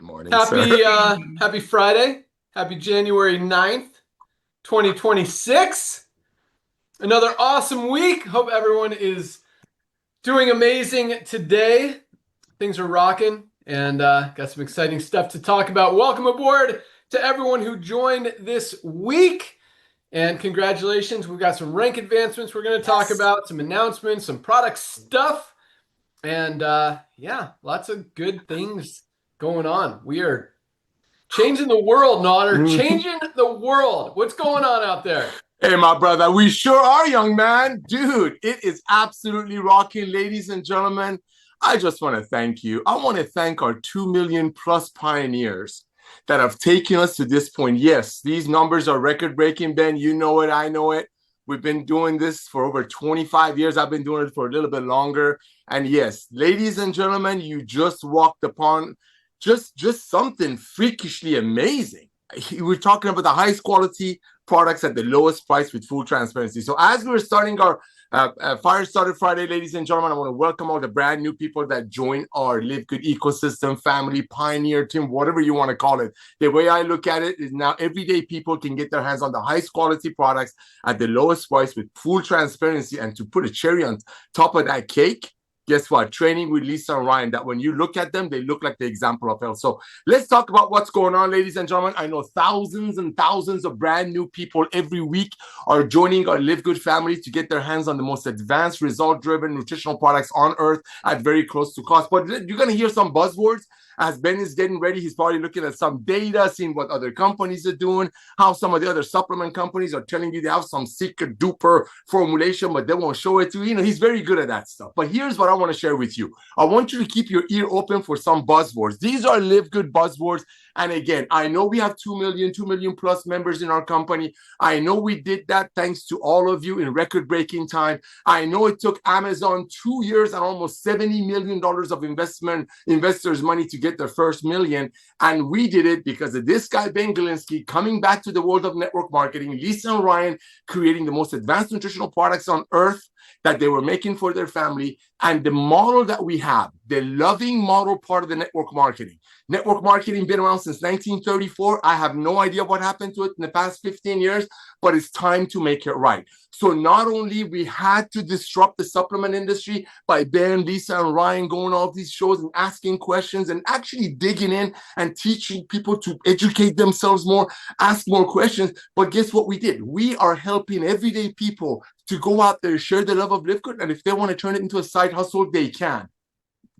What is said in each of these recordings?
morning, sir. Happy Friday. Happy January 9th, 2026. Another awesome week. Hope everyone is doing amazing today. Things are rocking and got some exciting stuff to talk about. Welcome aboard to everyone who joined this week. And congratulations. We've got some rank advancements we're going to talk about, some announcements, some product stuff. And yeah, lots of good things going on. We are changing the world, Nodder. Changing the world. What's going on out there? Hey, my brother, we sure are, young man. Dude, it is absolutely rocking, ladies and gentlemen. I just want to thank you. I want to thank our 2 million plus pioneers that have taken us to this point. Yes, these numbers are record-breaking, Ben. You know it. I know it. We've been doing this for over 25 years. I've been doing it for a little bit longer. And yes, ladies and gentlemen, you just walked upon just something freakishly amazing. We're talking about the highest quality products at the lowest price with full transparency. So as we're starting our Firestarter Friday, ladies and gentlemen, I want to welcome all the brand new people that join our LiveGood ecosystem, family, pioneer team, whatever you want to call it. The way I look at it is now everyday people can get their hands on the highest quality products at the lowest price with full transparency. And to put a cherry on top of that cake, guess what? Training with Lisa and Ryan, that when you look at them, they look like the example of health. So let's talk about what's going on, ladies and gentlemen. I know thousands and thousands of brand new people every week are joining our LiveGood family to get their hands on the most advanced, result-driven nutritional products on earth at very close to cost. But you're going to hear some buzzwords. As Ben is getting ready, he's probably looking at some data, seeing what other companies are doing, how some of the other supplement companies are telling you they have some secret duper formulation, but they won't show it to you. You know, he's very good at that stuff. But here's what I want to share with you. I want you to keep your ear open for some buzzwords. These are LiveGood buzzwords. And again, I know we have 2 million plus members in our company. I know we did that thanks to all of you in record-breaking time. I know it took Amazon 2 years and almost $70 million of investors' money to get their first million. And we did it because of this guy, Ben Galinsky, coming back to the world of network marketing, Lisa and Ryan creating the most advanced nutritional products on earth that they were making for their family, and the model that we have, the loving model part of the network marketing. Network marketing been around since 1934. I have no idea what happened to it in the past 15 years, but it's time to make it right. So not only we had to disrupt the supplement industry by Ben, Lisa, and Ryan going all these shows and asking questions and actually digging in and teaching people to educate themselves more, ask more questions. But guess what we did? We are helping everyday people to go out there, share the love of LiveGood, and if they want to turn it into a side hustle, they can.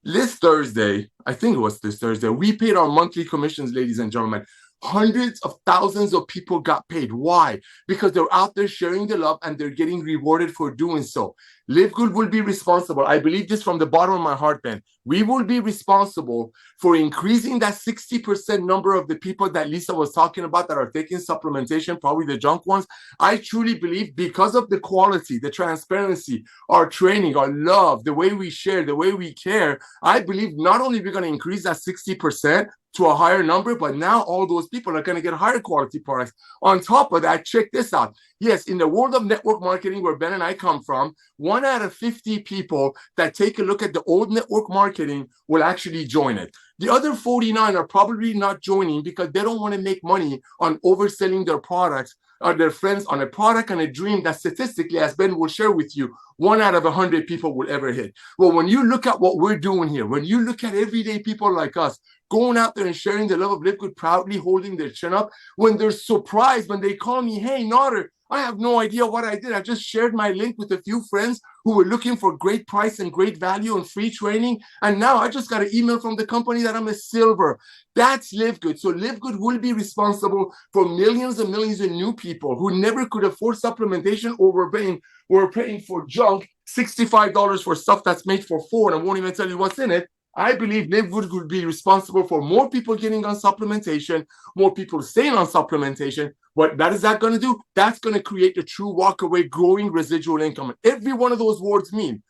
This Thursday, I think it was this Thursday, we paid our monthly commissions, ladies and gentlemen. Hundreds of thousands of people got paid. Why? Because they're out there sharing the love and they're getting rewarded for doing so. LiveGood will be responsible. I believe this from the bottom of my heart, Ben. We will be responsible for increasing that 60% number of the people that Lisa was talking about that are taking supplementation, probably the junk ones. I truly believe because of the quality, the transparency, our training, our love, the way we share, the way we care, I believe not only we're going to increase that 60%, to a higher number, but now all those people are going to get higher quality products. On top of that, check this out. Yes, in the world of network marketing, where Ben and I come from, 1 out of 50 people that take a look at the old network marketing will actually join it. The other 49 are probably not joining because they don't want to make money on overselling their products or their friends on a product and a dream that statistically, as Ben will share with you, 1 out of 100 people will ever hit. Well, when you look at what we're doing here, when you look at everyday people like us, going out there and sharing the love of LiveGood, proudly holding their chin up, when they're surprised, when they call me, hey, Nodder, I have no idea what I did. I just shared my link with a few friends who were looking for great price and great value and free training. And now I just got an email from the company that I'm a silver. That's LiveGood. So LiveGood will be responsible for millions and millions of new people who never could afford supplementation or were paying for junk, $65 for stuff that's made for $4, and I won't even tell you what's in it. I believe LiveGood would be responsible for more people getting on supplementation, more people staying on supplementation. What that is that going to do? That's going to create a true walkaway growing residual income. And every one of those words mean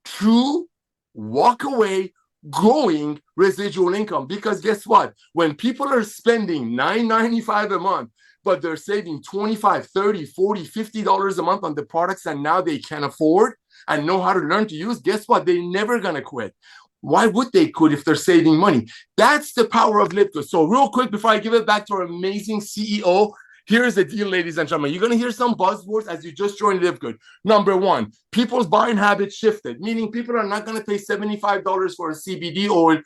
true walkaway growing residual income. Because guess what? When people are spending $9.95 a month, but they're saving $25, $30, $40, $50 a month on the products that now they can afford and know how to learn to use, guess what? They're never going to quit. Why would they quit if they're saving money? That's the power of LiveGood. So real quick, before I give it back to our amazing CEO, here's the deal, ladies and gentlemen. You're going to hear some buzzwords as you just joined LiveGood. Number one, people's buying habits shifted, meaning people are not going to pay $75 for a CBD oil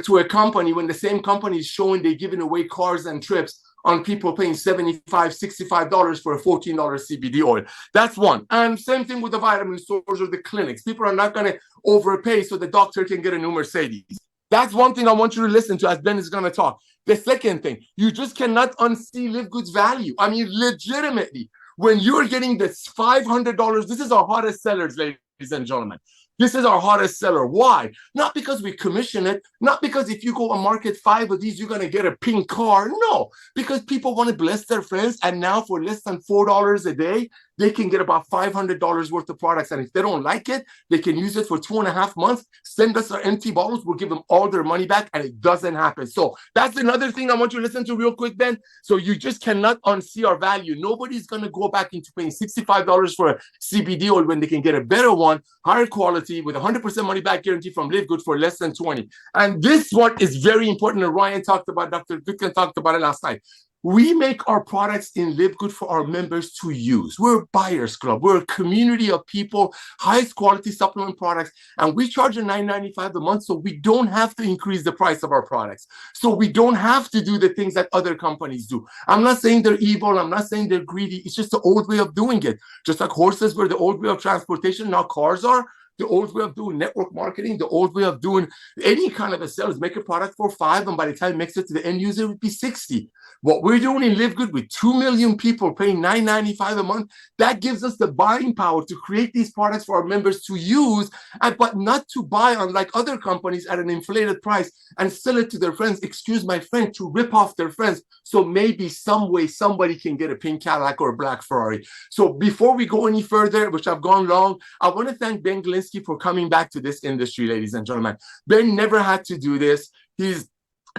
to a company when the same company is showing they're giving away cars and trips on people paying $75, $65 for a $14 CBD oil. That's one. And same thing with the vitamin stores or the clinics. People are not going to overpay so the doctor can get a new Mercedes. That's one thing I want you to listen to as Ben is going to talk. The second thing, you just cannot unsee LiveGood's value. I mean, legitimately, when you're getting this $500, this is our hottest sellers, ladies and gentlemen. This is our hottest seller. Why? Not because we commission it, not because if you go and market 5 of these, you're going to get a pink car. No, because people want to bless their friends. And now for less than $4 a day, they can get about $500 worth of products. And if they don't like it, they can use it for 2.5 months, send us our empty bottles, we'll give them all their money back, and it doesn't happen. So that's another thing I want you to listen to real quick, Ben. So you just cannot unsee our value. Nobody's going to go back into paying $65 for a CBD oil when they can get a better one, higher quality, with 100% money back guarantee from LiveGood for less than 20. And this one is very important. And Ryan talked about, Dr. Goodkin talked about it last night. We make our products in LiveGood for our members to use. We're a buyers club. We're a community of people, highest quality supplement products, and we charge $9.95 a month, so we don't have to increase the price of our products. So we don't have to do the things that other companies do. I'm not saying they're evil. I'm not saying they're greedy. It's just the old way of doing it. Just like horses were the old way of transportation, now cars are. The old way of doing network marketing, the old way of doing any kind of a sales, make a product for 5, and by the time it makes it to the end user, it would be 60. What we're doing in LiveGood with 2 million people paying $9.95 a month, that gives us the buying power to create these products for our members to use, but not to buy, unlike other companies, at an inflated price and sell it to their friends, excuse my French, to rip off their friends. So maybe some way somebody can get a pink Cadillac or a black Ferrari. So before we go any further, which I've gone long, I want to thank Ben Galinsky for coming back to this industry, ladies and gentlemen. Ben never had to do this. He's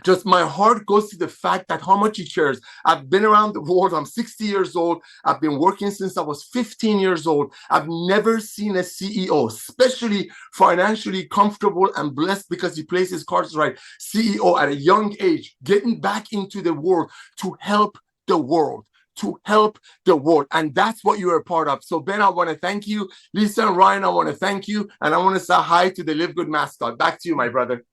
just, my heart goes to the fact that how much he cares. I've been around the world. I'm 60 years old. I've been working since I was 15 years old. I've never seen a CEO, especially financially comfortable and blessed because he plays his cards right, CEO at a young age, getting back into the world to help the world. To help the world. And that's what you're a part of. So Ben, I want to thank you. Lisa and Ryan, I want to thank you. And I want to say hi to the LiveGood mascot. Back to you, my brother.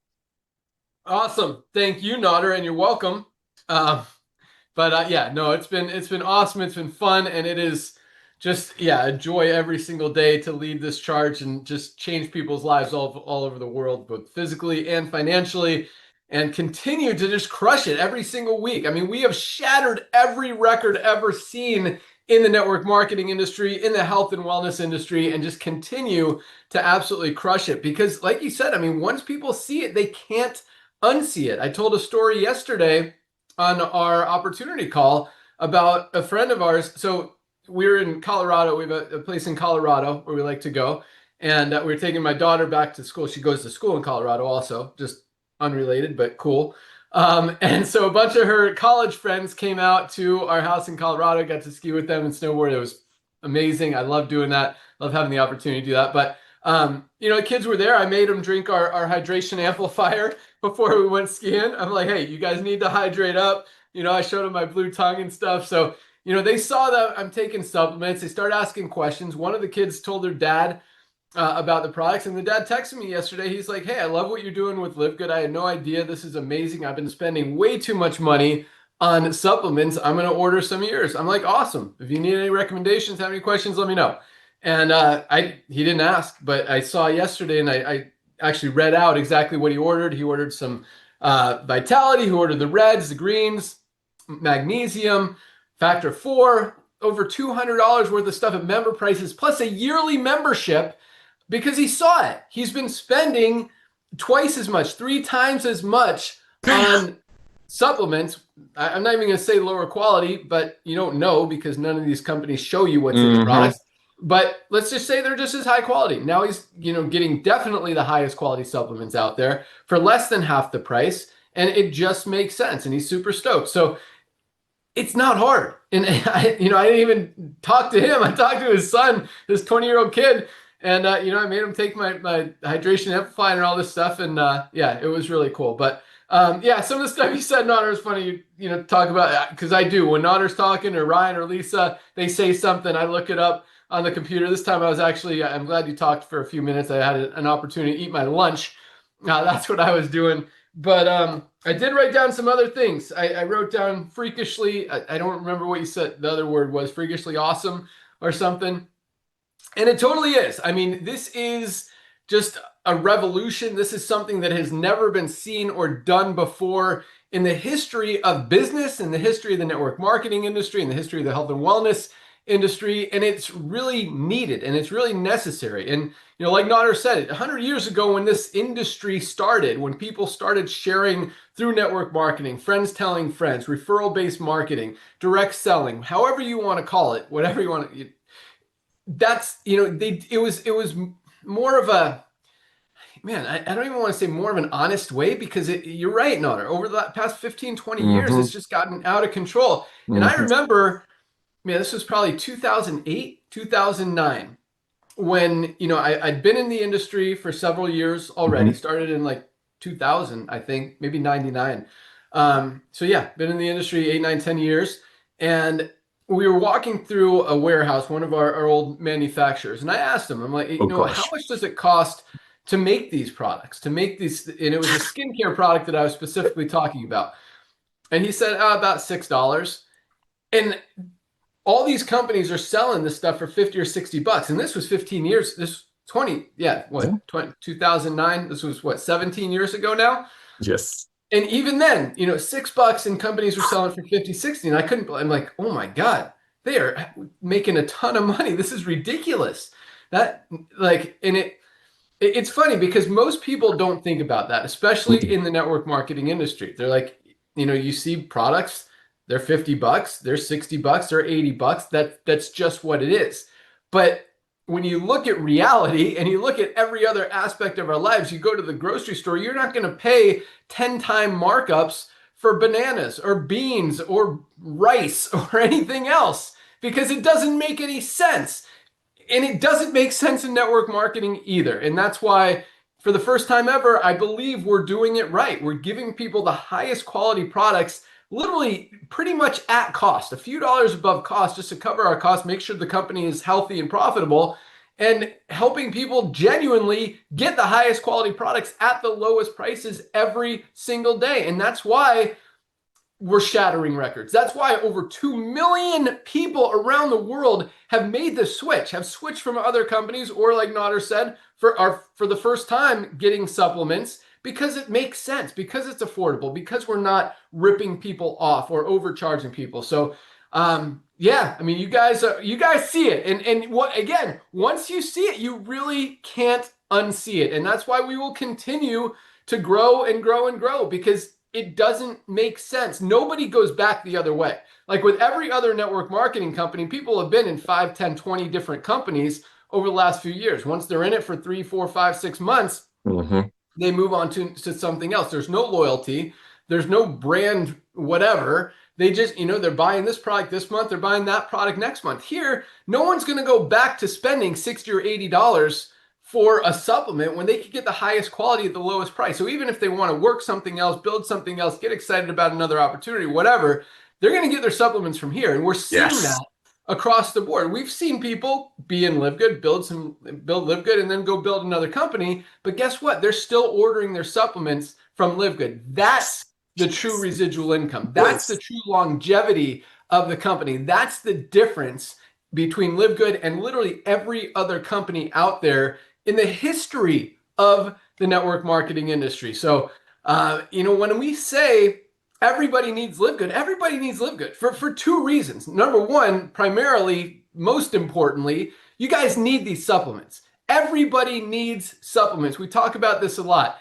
Awesome. Thank you, Nader, and you're welcome. Yeah, no, it's been awesome. It's been fun. And it is just, yeah, a joy every single day to lead this charge and just change people's lives all over the world, both physically and financially, and continue to just crush it every single week. I mean, we have shattered every record ever seen in the network marketing industry, in the health and wellness industry, and just continue to absolutely crush it. Because like you said, I mean, once people see it, they can't unsee it. I told a story yesterday on our opportunity call about a friend of ours. So we're in Colorado. We have a place in Colorado where we like to go. And we're taking my daughter back to school. She goes to school in Colorado also, just unrelated, but cool. And so a bunch of her college friends came out to our house in Colorado, got to ski with them and snowboard. It was amazing. I love doing that. Love having the opportunity to do that. But, the kids were there. I made them drink our hydration amplifier before we went skiing. I'm like, hey, you guys need to hydrate up. I showed them my blue tongue and stuff. So, they saw that I'm taking supplements. They started asking questions. One of the kids told their dad about the products, and the dad texted me yesterday. He's like, hey, I love what you're doing with LiveGood. I had no idea. This is amazing. I've been spending way too much money on supplements. I'm going to order some of yours. I'm like, awesome. If you need any recommendations, have any questions, let me know. And he didn't ask, but I saw yesterday, and I actually read out exactly what he ordered. He ordered some Vitality. He ordered the reds, the greens, magnesium, factor 4, over $200 worth of stuff at member prices, plus a yearly membership, because he saw it. He's been spending twice as much, 3 times as much on supplements. I'm not even going to say lower quality, but you don't know because none of these companies show you what's in the products. But let's just say they're just as high quality. Now he's, getting definitely the highest quality supplements out there for less than half the price. And it just makes sense. And he's super stoked. So it's not hard. And I didn't even talk to him. I talked to his son, this 20-year-old kid. And I made him take my hydration amplifier and all this stuff, and yeah, it was really cool. But yeah, some of the stuff you said, Nodder, is funny. Talk about, because I do when Nodder's talking, or Ryan or Lisa, they say something, I look it up on the computer. This time I was actually, I'm glad you talked for a few minutes. I had an opportunity to eat my lunch. That's what I was doing. But I did write down some other things. I wrote down freakishly. I don't remember what you said. The other word was freakishly awesome or something. And it totally is. I mean, this is just a revolution. This is something that has never been seen or done before in the history of business, in the history of the network marketing industry, in the history of the health and wellness industry. And it's really needed and it's really necessary. And, like Nodder said, 100 years ago when this industry started, when people started sharing through network marketing, friends telling friends, referral-based marketing, direct selling, however you want to call it, whatever you want to, that's, it was more of a, man, I don't even want to say more of an honest way, because you're right, Nodder. Over the past 15, 20 years, Mm-hmm. it's just gotten out of control. And I Mm-hmm. remember, man, this was probably 2008, 2009, when, I'd been in the industry for several years already, Mm-hmm. started in like 2000, I think, maybe 99. So yeah, been in the industry 8, 9, 10 years. And we were walking through a warehouse, one of our old manufacturers, and I asked him, I'm like, Oh how gosh. much does it cost to make these products, to make these? And it was a skincare product that I was specifically talking about. And he said, about $6. And all these companies are selling this stuff for 50 or $60. And this was 15 years, this 20, yeah, Yeah. what, 20, 2009? This was what, 17 years ago now? Yes. And even then, $6 and companies were selling for 50, 60. And I'm like, oh my God, they are making a ton of money. This is ridiculous. That, like, and it's funny because most people don't think about that, especially in the network marketing industry. They're like, you see products, they're $50, they're $60, they're $80. That's just what it is. But when you look at reality and you look at every other aspect of our lives, you go to the grocery store, you're not going to pay 10-time markups for bananas or beans or rice or anything else, because it doesn't make any sense. And it doesn't make sense in network marketing either. And that's why, for the first time ever, I believe we're doing it right. We're giving people the highest quality products, literally pretty much at cost, a few dollars above cost, just to cover our costs, make sure the company is healthy and profitable, and helping people genuinely get the highest quality products at the lowest prices every single day. And that's why we're shattering records. That's why over 2 million people around the world have made the switch, have switched from other companies, or like Nodder said, for the first time getting supplements, because it makes sense, because it's affordable, because we're not ripping people off or overcharging people. So yeah, I mean, you guys see it. And what, again, once you see it, you really can't unsee it. And that's why we will continue to grow and grow and grow, because it doesn't make sense. Nobody goes back the other way. Like with every other network marketing company, people have been in 5, 10, 20 different companies over the last few years. Once they're in it for 3, 4, 5, 6 months, Mm-hmm. they move on to something else. There's no loyalty. There's no brand, whatever. They just, they're buying this product this month, they're buying that product next month. Here, no one's going to go back to spending $60 or $80 for a supplement when they could get the highest quality at the lowest price. So even if they want to work something else, build something else, get excited about another opportunity, whatever, they're going to get their supplements from here. And we're seeing Yes. that across the board. We've seen people be in LiveGood, build LiveGood, and then go build another company. But guess what? They're still ordering their supplements from LiveGood. That's the true residual income. That's the Yes. true longevity of the company. That's the difference between LiveGood and literally every other company out there in the history of the network marketing industry. So, when we say everybody needs LiveGood, everybody needs LiveGood for two reasons. Number one, primarily, most importantly, you guys need these supplements. Everybody needs supplements. We talk about this a lot.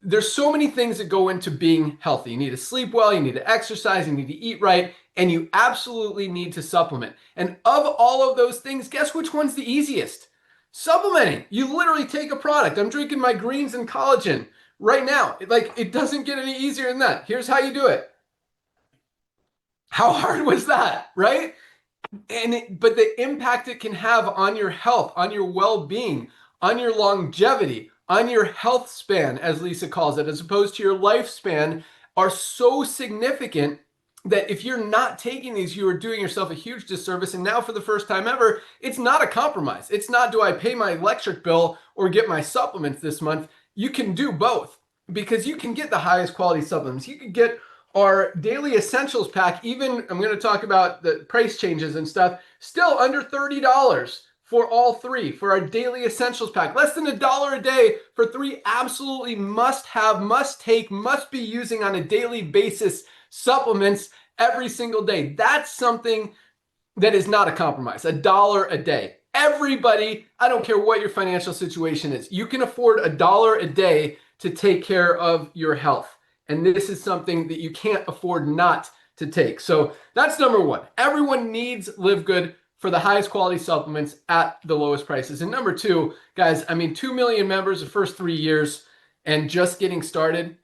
There's so many things that go into being healthy. You need to sleep well, you need to exercise, you need to eat right, and you absolutely need to supplement. And of all of those things, guess which one's the easiest? Supplementing. You literally take a product. I'm drinking my greens and collagen right now. It doesn't get any easier than that. Here's how you do it. How hard was that, right? But the impact it can have on your health, on your well-being, on your longevity, on your health span, as Lisa calls it, as opposed to your lifespan, are so significant that if you're not taking these, you are doing yourself a huge disservice. And now, for the first time ever, it's not a compromise. It's not, do I pay my electric bill or get my supplements this month? You can do both, because you can get the highest quality supplements. You can get our daily essentials pack, even, I'm going to talk about the price changes and stuff, still under $30 for all three, for our daily essentials pack. Less than $1 a day for three absolutely must have, must take, must be using on a daily basis supplements every single day. That's something that is not a compromise. $1 a day. Everybody, I don't care what your financial situation is, you can afford $1 a day to take care of your health. And this is something that you can't afford not to take. So that's number one. Everyone needs LiveGood for the highest quality supplements at the lowest prices. And number two, guys, I mean, 2 million members the first 3 years and just getting started.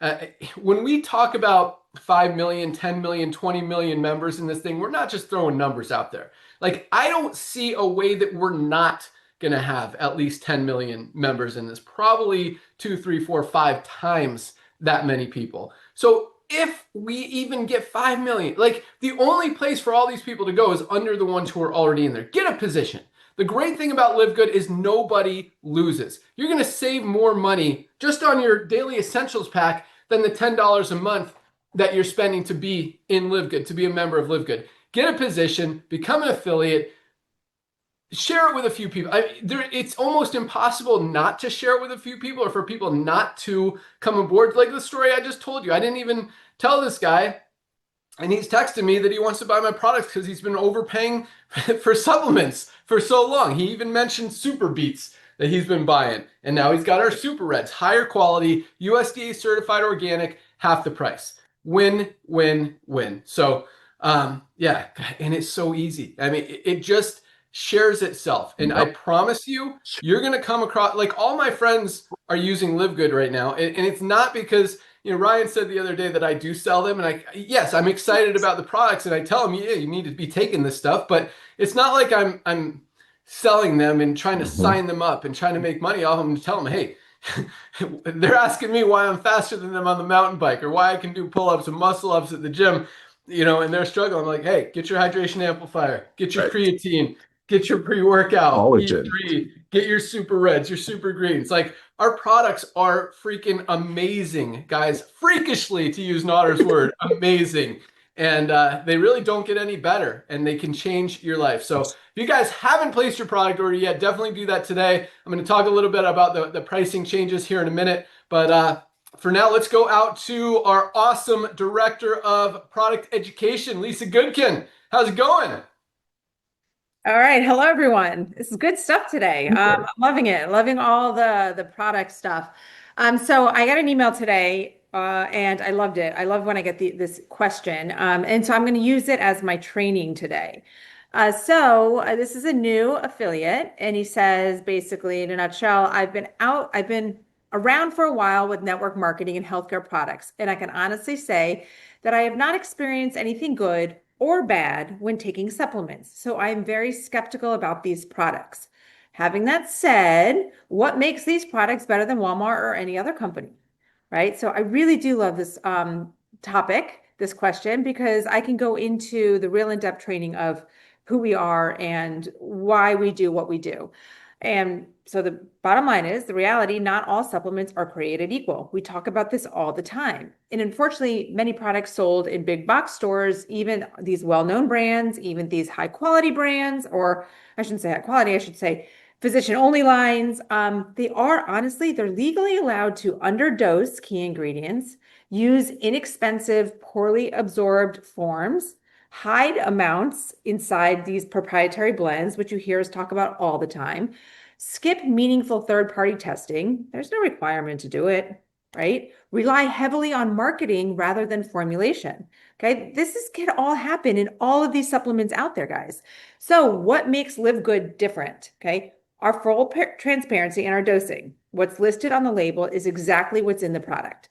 When we talk about 5 million, 10 million, 20 million members in this thing, we're not just throwing numbers out there. Like, I don't see a way that we're not going to have at least 10 million members in this, probably 2, 3, 4, 5 times that many people. So if we even get 5 million, like, the only place for all these people to go is under the ones who are already in there. Get a position. The great thing about LiveGood is nobody loses. You're going to save more money just on your daily essentials pack than the $10 a month that you're spending to be in LiveGood, to be a member of LiveGood. Get a position, become an affiliate, share it with a few people. It's almost impossible not to share it with a few people, or for people not to come aboard. Like the story I just told you, I didn't even tell this guy, and he's texted me that he wants to buy my products because he's been overpaying for supplements for so long. He even mentioned Super Beats that he's been buying, and now he's got our Super Reds, higher quality, USDA certified organic, half the price. Win, win, win. So yeah, and it's so easy. I mean, it just shares itself. And I promise you, you're going to come across, like, all my friends are using LiveGood right now. And it's not because, you know, Ryan said the other day that I do sell them. And yes, I'm excited about the products, and I tell them, yeah, you need to be taking this stuff, but it's not like I'm selling them and trying to sign them up and trying to make money off them, and tell them, hey, they're asking me why I'm faster than them on the mountain bike, or why I can do pull-ups and muscle-ups at the gym, you know, and they're struggling. I'm like, hey, get your hydration amplifier, get your creatine, get your pre-workout, E3, get your Super Reds, your Super Greens. Like, our products are freaking amazing, guys. Freakishly, to use Notter's word, amazing. And they really don't get any better, and they can change your life. So if you guys haven't placed your product order yet, definitely do that today. I'm going to talk a little bit about the pricing changes here in a minute. But for now, let's go out to our awesome Director of Product Education, Lisa Goodkin. How's it going? All right. Hello, everyone. This is good stuff today. I'm loving it. Loving all the product stuff. So I got an email today, and I loved it. I love when I get this question. And so I'm going to use it as my training today. This is a new affiliate, and he says, basically, in a nutshell, I've been around for a while with network marketing and healthcare products, and I can honestly say that I have not experienced anything good or bad when taking supplements. So I am very skeptical about these products. Having that said, what makes these products better than Walmart or any other company, right? So I really do love this topic, this question, because I can go into the real in-depth training of who we are and why we do what we do. And so the bottom line is, the reality, not all supplements are created equal. We talk about this all the time. And unfortunately, many products sold in big box stores, even these well-known brands, even these high quality brands, or I shouldn't say high quality, I should say physician only lines, they're legally allowed to underdose key ingredients, use inexpensive, poorly absorbed forms, hide amounts inside these proprietary blends, which you hear us talk about all the time, skip meaningful third-party testing. There's no requirement to do it, right? Rely heavily on marketing rather than formulation. Okay, can all happen in all of these supplements out there, guys. So what makes LiveGood different? Okay, our full transparency and our dosing. What's listed on the label is exactly what's in the product.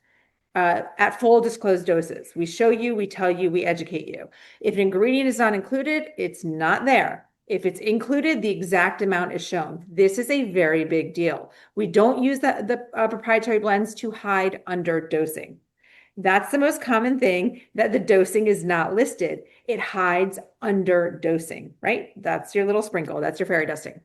At full disclosed doses. We show you, we tell you, we educate you. If an ingredient is not included, it's not there. If it's included, the exact amount is shown. This is a very big deal. We don't use the proprietary blends to hide under dosing. That's the most common thing, that the dosing is not listed. It hides under dosing, right? That's your little sprinkle. That's your fairy dusting.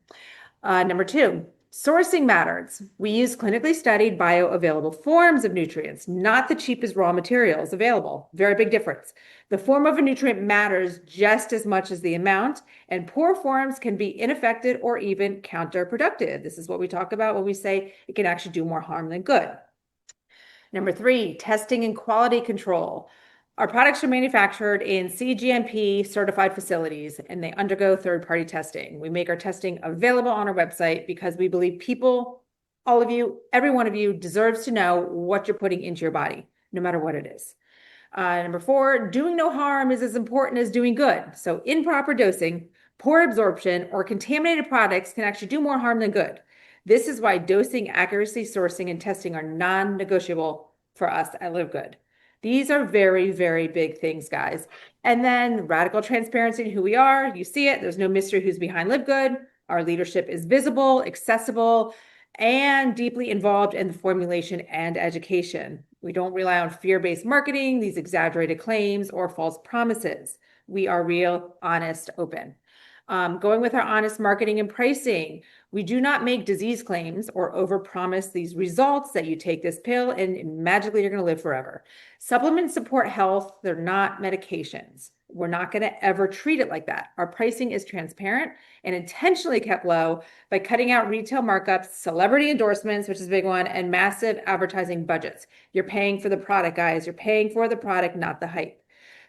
Number two, sourcing matters. We use clinically studied bioavailable forms of nutrients, not the cheapest raw materials available. Very big difference. The form of a nutrient matters just as much as the amount, and poor forms can be ineffective or even counterproductive. This is what we talk about when we say it can actually do more harm than good. Number three, testing and quality control. Our products are manufactured in CGMP certified facilities, and they undergo third-party testing. We make our testing available on our website because we believe people, all of you, every one of you, deserves to know what you're putting into your body, no matter what it is. Number four, doing no harm is as important as doing good. So improper dosing, poor absorption, or contaminated products can actually do more harm than good. This is why dosing, accuracy, sourcing, and testing are non-negotiable for us at LiveGood. These are very, very big things, guys. And then radical transparency in who we are. You see it. There's no mystery who's behind LiveGood. Our leadership is visible, accessible, and deeply involved in the formulation and education. We don't rely on fear-based marketing, these exaggerated claims, or false promises. We are real, honest, open. Going with our honest marketing and pricing, we do not make disease claims or overpromise these results that you take this pill and magically you're going to live forever. Supplements support health. They're not medications. We're not going to ever treat it like that. Our pricing is transparent and intentionally kept low by cutting out retail markups, celebrity endorsements, which is a big one, and massive advertising budgets. You're paying for the product, guys. You're paying for the product, not the hype.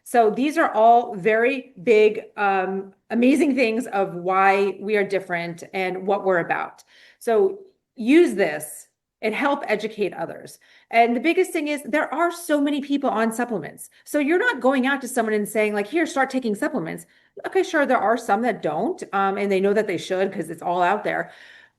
So these are all very big, amazing things of why we are different and what we're about. So use this and help educate others. And the biggest thing is there are so many people on supplements. So you're not going out to someone and saying like, here, start taking supplements. Okay, sure, there are some that don't, and they know that they should because it's all out there.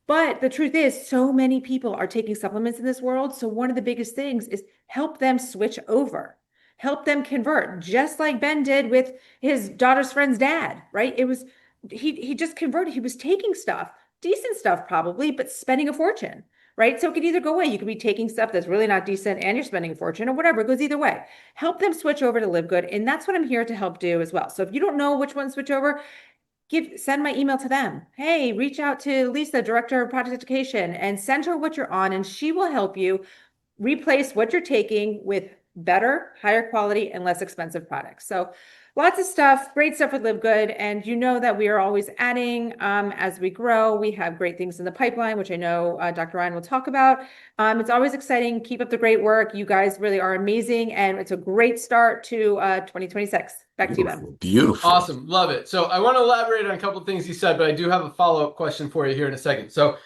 But the truth is, so many people are taking supplements in this world. So one of the biggest things is help them switch over. Help them convert, just like Ben did with his daughter's friend's dad, right? It was, he just converted. He was taking stuff, decent stuff probably, but spending a fortune, right? So it could either go away. You could be taking stuff that's really not decent and you're spending a fortune or whatever. It goes either way. Help them switch over to LiveGood. And that's what I'm here to help do as well. So if you don't know which one to switch over, send my email to them. Hey, reach out to Lisa, Director of Product Education, and send her what you're on, and she will help you replace what you're taking with better, higher quality, and less expensive products. So lots of stuff, great stuff with LiveGood. And you know that we are always adding as we grow. We have great things in the pipeline, which I know Dr. Ryan will talk about. It's always exciting. Keep up the great work. You guys really are amazing. And it's a great start to 2026. Back to you, Ben. Beautiful. Awesome. Love it. So I want to elaborate on a couple of things you said, but I do have a follow-up question for you here in a second. So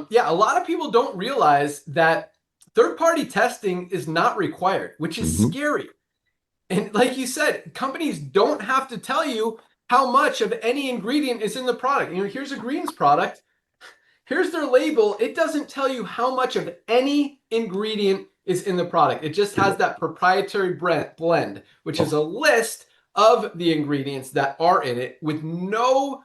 yeah, a lot of people don't realize that third-party testing is not required, which is scary. And like you said, companies don't have to tell you how much of any ingredient is in the product. You know, here's a greens product. Here's their label. It doesn't tell you how much of any ingredient is in the product. It just has that proprietary blend, which is a list of the ingredients that are in it with no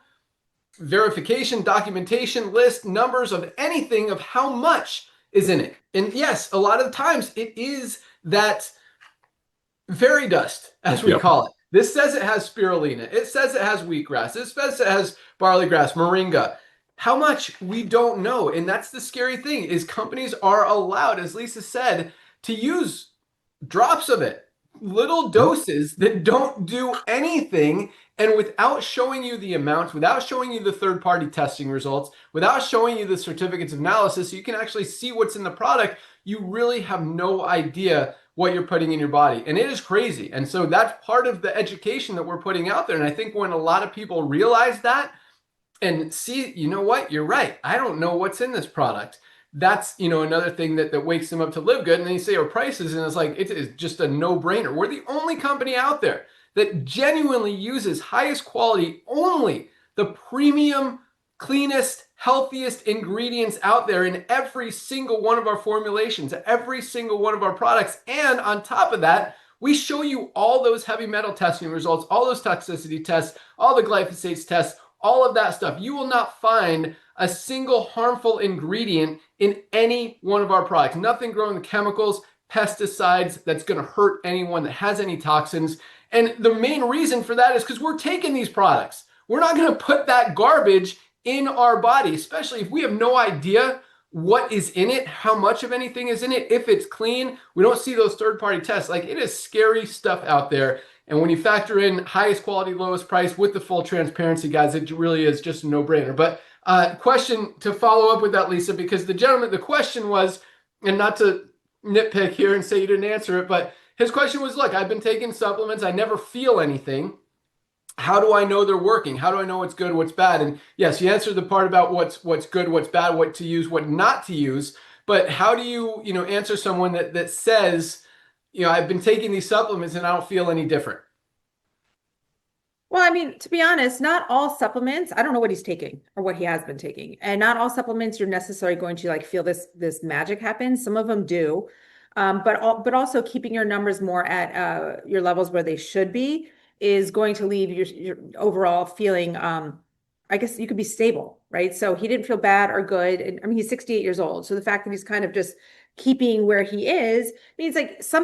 verification, documentation, list, numbers of anything of how much is in it. And yes, a lot of times it is that fairy dust, as we call it. This says it has spirulina. It says it has wheatgrass. It says it has barley grass, moringa. How much? We don't know. And that's the scary thing, is companies are allowed, as Lisa said, to use drops of it, little doses that don't do anything. And without showing you the amount, without showing you the third-party testing results, without showing you the certificates of analysis, so you can actually see what's in the product, you really have no idea what you're putting in your body. And it is crazy. And so that's part of the education that we're putting out there. And I think when a lot of people realize that and see, you know what, you're right, I don't know what's in this product. That's, you know, another thing that wakes them up to LiveGood. And then you say our prices, and it's like, it is just a no-brainer. We're the only company out there that genuinely uses highest quality, only the premium, cleanest, healthiest ingredients out there in every single one of our formulations, every single one of our products. And on top of that, we show you all those heavy metal testing results, all those toxicity tests, all the glyphosate tests, all of that stuff. You will not find a single harmful ingredient in any one of our products. Nothing growing with chemicals, pesticides that's going to hurt anyone that has any toxins. And the main reason for that is because we're taking these products. We're not going to put that garbage in our body, especially if we have no idea what is in it, how much of anything is in it, if it's clean. We don't see those third-party tests. Like, it is scary stuff out there. And when you factor in highest quality, lowest price with the full transparency, guys, it really is just a no-brainer. But question to follow up with that, Lisa, because the question was, and not to nitpick here and say you didn't answer it, but his question was, look, I've been taking supplements. I never feel anything. How do I know they're working? How do I know what's good, what's bad? And yes, you answered the part about what's good, what's bad, what to use, what not to use. But how do you, answer someone that says, I've been taking these supplements and I don't feel any different? Well, I mean, to be honest, not all supplements, I don't know what he's taking or what he has been taking. And not all supplements you're necessarily going to like feel this magic happen. Some of them do. But also keeping your numbers more at your levels where they should be is going to leave your overall feeling, I guess you could be stable, right? So he didn't feel bad or good. And I mean, he's 68 years old. So the fact that he's kind of just keeping where he is means like his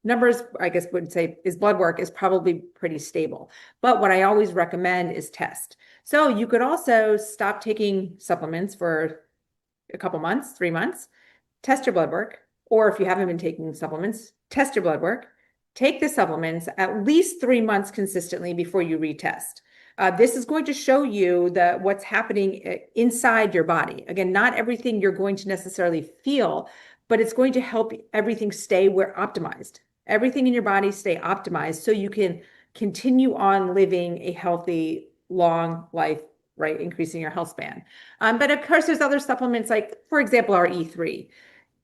numbers, I guess would say his blood work is probably pretty stable. But what I always recommend is test. So you could also stop taking supplements for a couple months, 3 months, test your blood work. Or if you haven't been taking supplements, test your blood work. Take the supplements at least 3 months consistently before you retest. This is going to show you what's happening inside your body. Again, not everything you're going to necessarily feel, but it's going to help everything stay optimized. Everything in your body stay optimized so you can continue on living a healthy, long life, right? Increasing your health span. But of course, there's other supplements like, for example, our E3.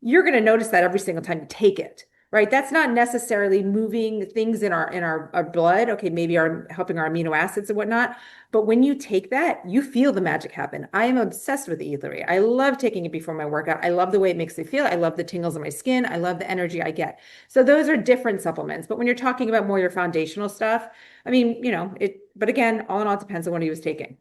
You're going to notice that every single time you take it. Right, that's not necessarily moving things in our blood. Okay, maybe helping our amino acids and whatnot. But when you take that, you feel the magic happen. I am obsessed with the E3. I love taking it before my workout. I love the way it makes me feel. I love the tingles on my skin. I love the energy I get. So those are different supplements. But when you're talking about more your foundational stuff, I mean, but again, all in all, it depends on what he was taking.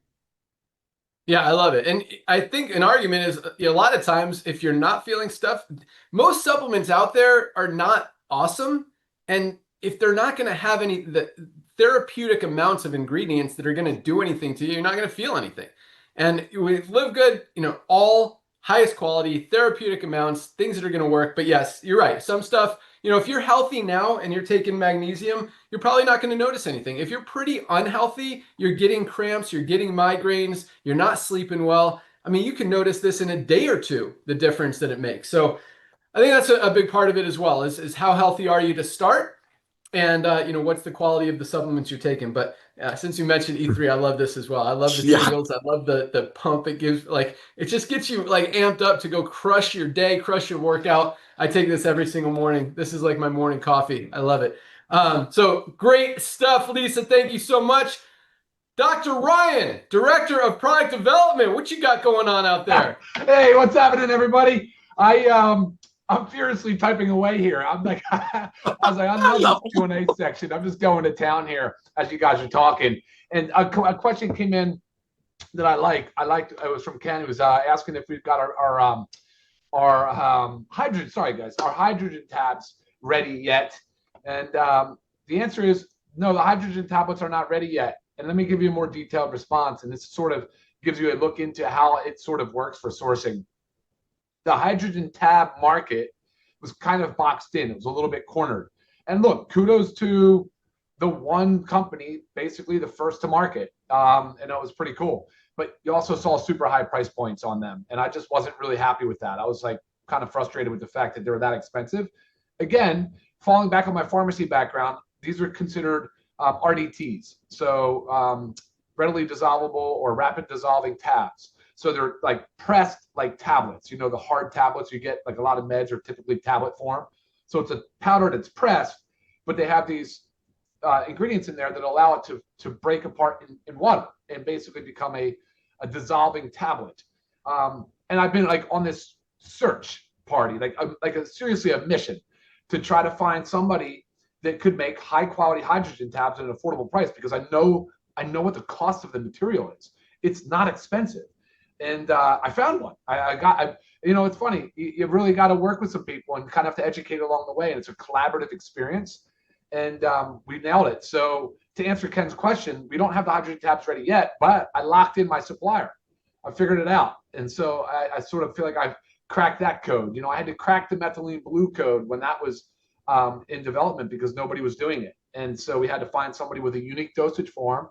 Yeah, I love it. And I think an argument is a lot of times if you're not feeling stuff, most supplements out there are not awesome. And if they're not going to have the therapeutic amounts of ingredients that are going to do anything to you, you're not going to feel anything. And with LiveGood, all highest quality, therapeutic amounts, things that are going to work. But yes, you're right. Some stuff, if you're healthy now and you're taking magnesium, you're probably not going to notice anything. If you're pretty unhealthy, you're getting cramps, you're getting migraines, you're not sleeping well. I mean, you can notice this in a day or two, the difference that it makes. So I think that's a big part of it as well, is how healthy are you to start? And, what's the quality of the supplements you're taking? But since you mentioned E3, I love this as well. I love the tingles. I love the pump it gives. Like, it just gets you like amped up to go crush your day, crush your workout. I take this every single morning. This is like my morning coffee. I love it. So great stuff, Lisa. Thank you so much. Dr. Ryan, Director of Product Development. What you got going on out there? Hey, what's happening, everybody? I'm furiously typing away here. I'm like, I love this Q&A section. I'm just going to town here as you guys are talking. And a question came in that I liked. It was from Ken, who was asking if we've got our hydrogen. Sorry, guys, our hydrogen tabs ready yet? And the answer is no. The hydrogen tablets are not ready yet. And let me give you a more detailed response. And this sort of gives you a look into how it sort of works for sourcing. The hydrogen tab market was kind of boxed in. It was a little bit cornered. And look, kudos to the one company, basically the first to market. And it was pretty cool. But you also saw super high price points on them. And I just wasn't really happy with that. I was like kind of frustrated with the fact that they were that expensive. Again, falling back on my pharmacy background, these are considered RDTs. So readily dissolvable or rapid dissolving tabs. So they're like pressed like tablets, the hard tablets you get, like a lot of meds are typically tablet form. So it's a powder that's pressed, but they have these ingredients in there that allow it to break apart in water and basically become a dissolving tablet. And I've been like on this search party, seriously a mission to try to find somebody that could make high quality hydrogen tabs at an affordable price, because I know I know what the cost of the material is. It's not expensive. And I found one. It's funny. You really got to work with some people and kind of have to educate along the way. And it's a collaborative experience. And we nailed it. So to answer Ken's question, we don't have the hydrogen tabs ready yet, but I locked in my supplier. I figured it out. And so I sort of feel like I've cracked that code. I had to crack the methylene blue code when that was in development because nobody was doing it. And so we had to find somebody with a unique dosage form.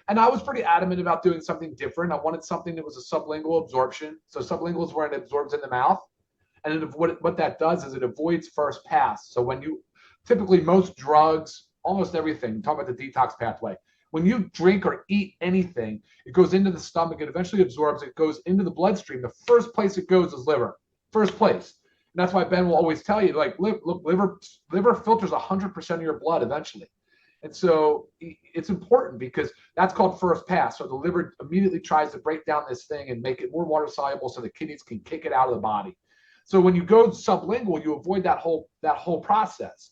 And I was pretty adamant about doing something different. I wanted something that was a sublingual absorption. So sublingual is where it absorbs in the mouth. And what that does is it avoids first pass. So when you typically most drugs, almost everything, talk about the detox pathway. When you drink or eat anything, it goes into the stomach, it eventually absorbs, it goes into the bloodstream. The first place it goes is liver, first place. And that's why Ben will always tell you, like, look, liver filters 100% of your blood eventually. And so it's important because that's called first pass. So the liver immediately tries to break down this thing and make it more water soluble so the kidneys can kick it out of the body. So when you go sublingual, you avoid that whole process.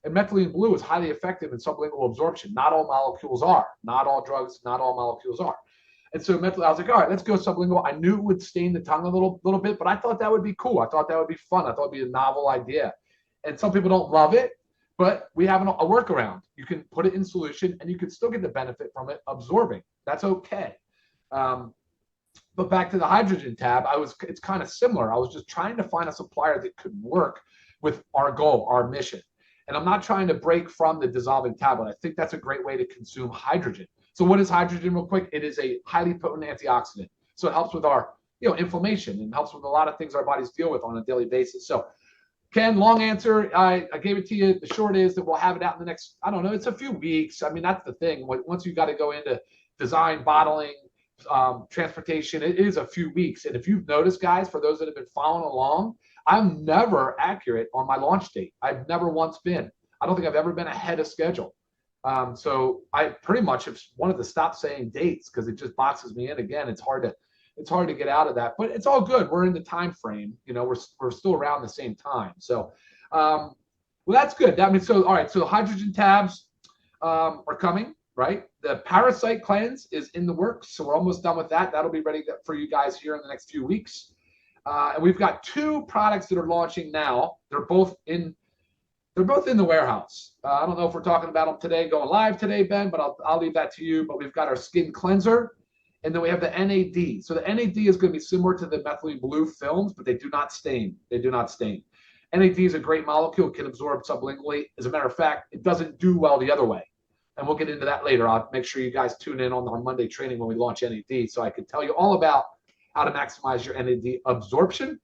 And methylene blue is highly effective in sublingual absorption. Not all molecules are. Not all drugs, not all molecules are. And so I was like, all right, let's go sublingual. I knew it would stain the tongue a little bit, but I thought that would be cool. I thought that would be fun. I thought it would be a novel idea. And some people don't love it, but we have a workaround. You can put it in solution and you can still get the benefit from it absorbing. That's okay. But back to the hydrogen tab, it's kind of similar. I was just trying to find a supplier that could work with our goal, our mission. And I'm not trying to break from the dissolving tablet. I think that's a great way to consume hydrogen. So what is hydrogen real quick? It is a highly potent antioxidant. So it helps with our inflammation and helps with a lot of things our bodies deal with on a daily basis. So Ken, long answer. I gave it to you. The short is that we'll have it out in the next, I don't know, it's a few weeks. I mean, that's the thing. Once you got to go into design, bottling, transportation, it is a few weeks. And if you've noticed, guys, for those that have been following along, I'm never accurate on my launch date. I've never once been. I don't think I've ever been ahead of schedule. So I pretty much have wanted to stop saying dates because it just boxes me in. Again, it's hard to get out of that, but it's all good. We're in the time frame. We're still around the same time. So, well, that's good. That means so. All right. So the hydrogen tabs are coming, right? The parasite cleanse is in the works, so we're almost done with that. That'll be ready for you guys here in the next few weeks. And we've got two products that are launching now. They're both in the warehouse. I don't know if we're talking about them today, going live today, Ben, but I'll leave that to you. But we've got our skin cleanser, and then we have the NAD. So the NAD is going to be similar to the methylene blue films, but they do not stain. They do not stain. NAD is a great molecule, can absorb sublingually. As a matter of fact, it doesn't do well the other way. And we'll get into that later. I'll make sure you guys tune in on our Monday training when we launch NAD so I can tell you all about how to maximize your NAD absorption.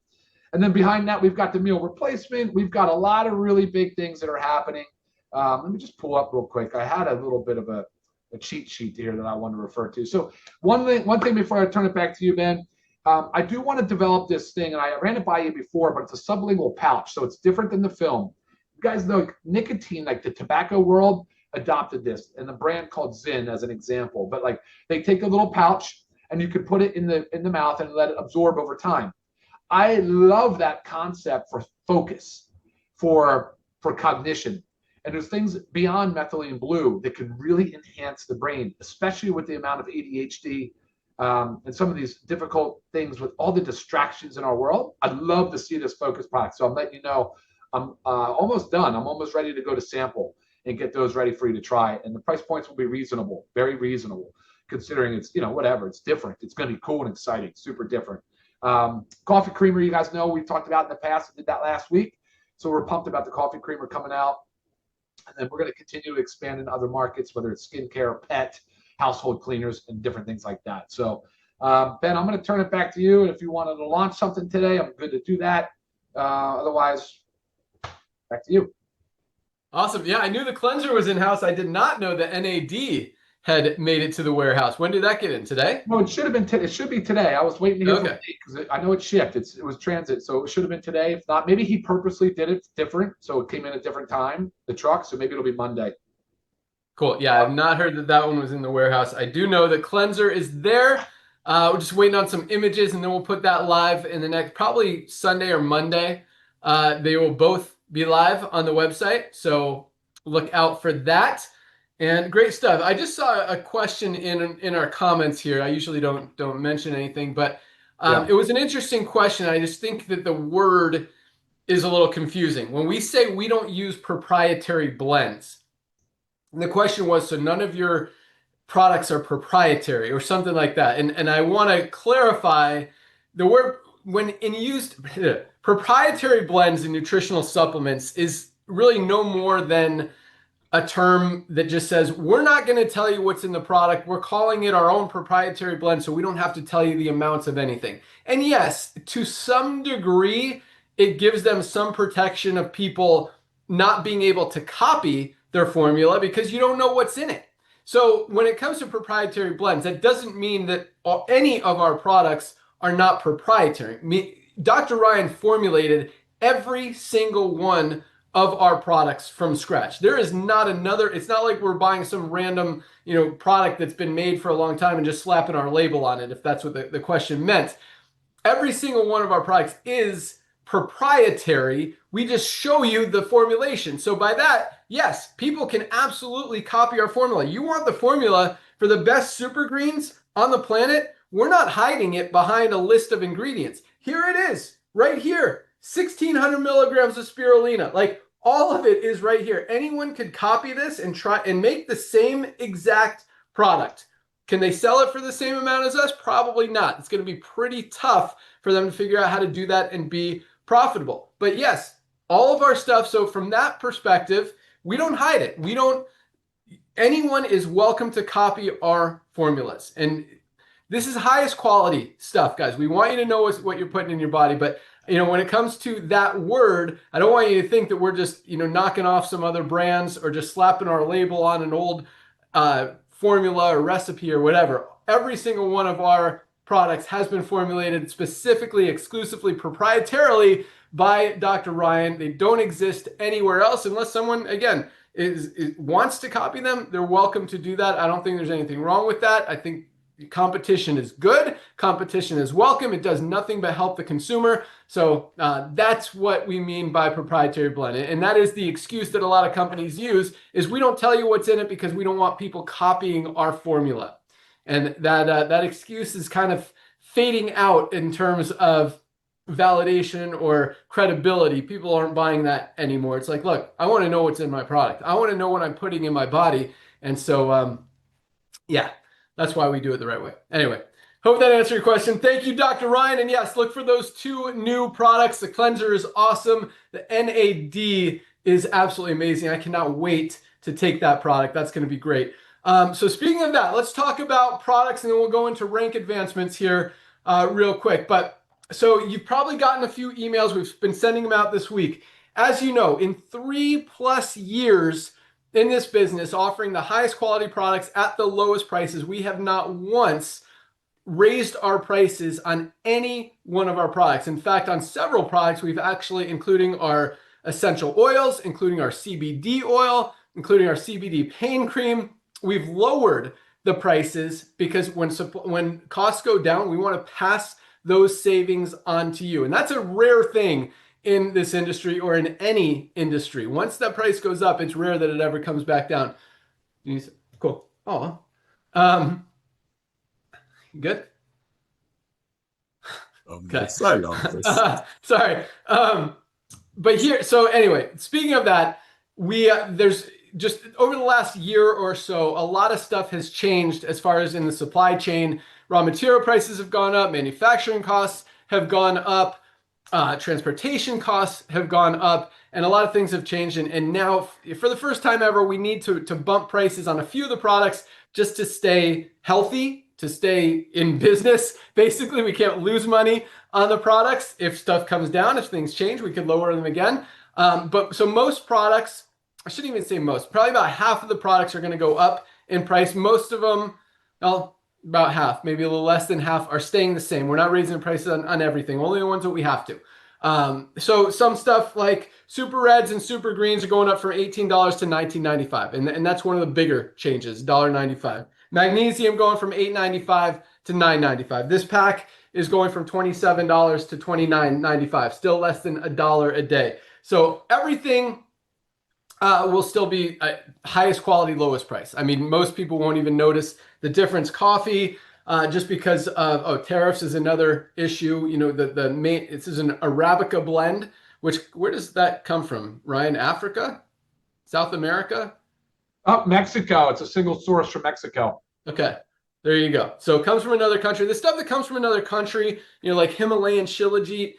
And then behind that, we've got the meal replacement. We've got a lot of really big things that are happening. Let me just pull up real quick. I had a little bit of a cheat sheet here that I want to refer to. So one thing before I turn it back to you, Ben, I do want to develop this thing, and I ran it by you before, but it's a sublingual pouch, so it's different than the film. You guys know nicotine, like the tobacco world, adopted this, and the brand called Zyn as an example. But like they take a little pouch, and you can put it in the mouth and let it absorb over time. I love that concept for focus, for cognition. And there's things beyond methylene blue that can really enhance the brain, especially with the amount of ADHD and some of these difficult things with all the distractions in our world. I'd love to see this focus product. So I'm letting you know I'm almost done. I'm almost ready to go to sample and get those ready for you to try. And the price points will be reasonable, very reasonable, considering it's, whatever, it's different. It's going to be cool and exciting, super different. Coffee creamer, you guys know we've talked about in the past. I did that last week. So we're pumped about the coffee creamer coming out. And then we're going to continue to expand in other markets, whether it's skincare, pet, household cleaners, and different things like that. So, Ben, I'm going to turn it back to you. And if you wanted to launch something today, I'm good to do that. Otherwise, back to you. Awesome. Yeah, I knew the cleanser was in-house. I did not know the NAD had made it to the warehouse. When did that get in? Today? No, it should have been. It should be today. I was waiting to hear from Nate because I know it shipped. It was transit, so it should have been today. If not, maybe he purposely did it different, so it came in a different time. The truck, so maybe it'll be Monday. Cool. Yeah, I've not heard that one was in the warehouse. I do know the cleanser is there. We're just waiting on some images, and then we'll put that live in the next probably Sunday or Monday. They will both be live on the website, so look out for that. And great stuff. I just saw a question in our comments here. I usually don't mention anything, but Yeah. it was an interesting question. I just think that the word is a little confusing. When we say we don't use proprietary blends, and the question was, so none of your products are proprietary or something like that. And I want to clarify the word when in used proprietary blends in nutritional supplements is really no more than a term that just says, we're not going to tell you what's in the product. We're calling it our own proprietary blend, so we don't have to tell you the amounts of anything. And yes, to some degree, it gives them some protection of people not being able to copy their formula because you don't know what's in it. So when it comes to proprietary blends, that doesn't mean that any of our products are not proprietary. Dr. Ryan formulated every single one of our products from scratch. There is not another, it's not like we're buying some random, product that's been made for a long time and just slapping our label on it, if that's what the question meant. Every single one of our products is proprietary. We just show you the formulation. So by that, yes, people can absolutely copy our formula. You want the formula for the best super greens on the planet? We're not hiding it behind a list of ingredients. Here it is, right here. 1,600 milligrams of spirulina. Like all of it is right here. Anyone could copy this and try and make the same exact product. Can they sell it for the same amount as us? Probably not. It's going to be pretty tough for them to figure out how to do that and be profitable. But yes, all of our stuff. So from that perspective, we don't hide it. Anyone is welcome to copy our formulas. And this is highest quality stuff, guys. We want you to know what you're putting in your body. But when it comes to that word, I don't want you to think that we're just, knocking off some other brands or just slapping our label on an old formula or recipe or whatever. Every single one of our products has been formulated specifically, exclusively, proprietarily by Dr. Ryan. They don't exist anywhere else unless someone, again, wants to copy them. They're welcome to do that. I don't think there's anything wrong with that. I think competition is good. Competition is welcome. It does nothing but help the consumer. So that's what we mean by proprietary blend. And that is the excuse that a lot of companies use is we don't tell you what's in it because we don't want people copying our formula. And that excuse is kind of fading out in terms of validation or credibility. People aren't buying that anymore. It's like, look, I want to know what's in my product. I want to know what I'm putting in my body. And so, yeah. That's why we do it the right way. Anyway, hope that answered your question. Thank you, Dr. Ryan. And yes, look for those 2 new products. The cleanser is awesome. The NAD is absolutely amazing. I cannot wait to take that product. That's going to be great. So speaking of that, let's talk about products and then we'll go into rank advancements here real quick. But so you've probably gotten a few emails. We've been sending them out this week. As you know, in 3+ years, in this business, offering the highest quality products at the lowest prices, we have not once raised our prices on any one of our products. In fact, on several products, we've actually, including our essential oils, including our CBD oil, including our CBD pain cream, we've lowered the prices because when costs go down, we want to pass those savings on to you. And that's a rare thing in this industry or in any industry. Once that price goes up, it's rare that it ever comes back down. Cool. Oh, good. Okay. Sorry. But here, so anyway, speaking of that, there's just over the last year or so, a lot of stuff has changed as far as in the supply chain. Raw material prices have gone up, manufacturing costs have gone up, transportation costs have gone up, and a lot of things have changed. And now, for the first time ever, we need to bump prices on a few of the products just to stay healthy, to stay in business. Basically, we can't lose money on the products. If stuff comes down, if things change, we could lower them again. But so most products, I shouldn't even say most, probably about half of the products are going to go up in price. Most of them, well, about half, maybe a little less than half, are staying the same. We're not raising prices on everything, only the ones that we have to. So some stuff like Super Reds and Super Greens are going up from $18 to $19.95. And that's one of the bigger changes, $1.95. Magnesium going from $8.95 to $9.95. This pack is going from $27 to $29.95, still less than $1 a day. So everything will still be highest quality, lowest price. I mean, most people won't even notice the difference. Coffee, just because of tariffs is another issue. You know, the main, this is an Arabica blend, which, where does that come from, Ryan? Africa? South America? Oh, Mexico. It's a single source from Mexico. Okay, there you go. So it comes from another country. The stuff that comes from another country, you know, like Himalayan shilajit,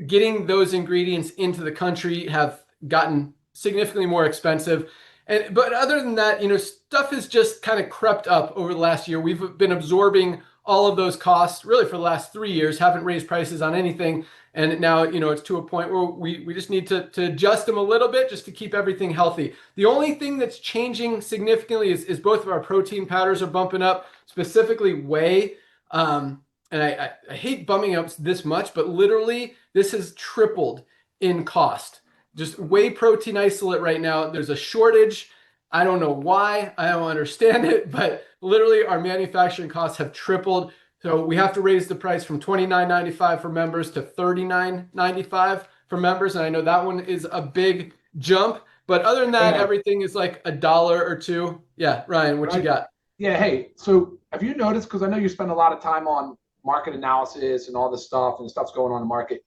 getting those ingredients into the country have gotten significantly more expensive. But other than that, you know, stuff has just kind of crept up over the last year. We've been absorbing all of those costs really for the last 3 years, haven't raised prices on anything. And now, you know, it's to a point where we just need to adjust them a little bit just to keep everything healthy. The only thing that's changing significantly is both of our protein powders are bumping up, specifically whey. And I hate bumming up this much, but literally this has tripled in cost. Just whey protein isolate right now, there's a shortage. I don't know why. I don't understand it, but literally our manufacturing costs have tripled. So we have to raise the price from $29.95 for members to $39.95 for members. And I know that one is a big jump. But other than that, everything is like a dollar or two. Yeah, Ryan, what you got? Yeah, hey, so have you noticed, because I know you spend a lot of time on market analysis and all this stuff and stuff's going on in the market.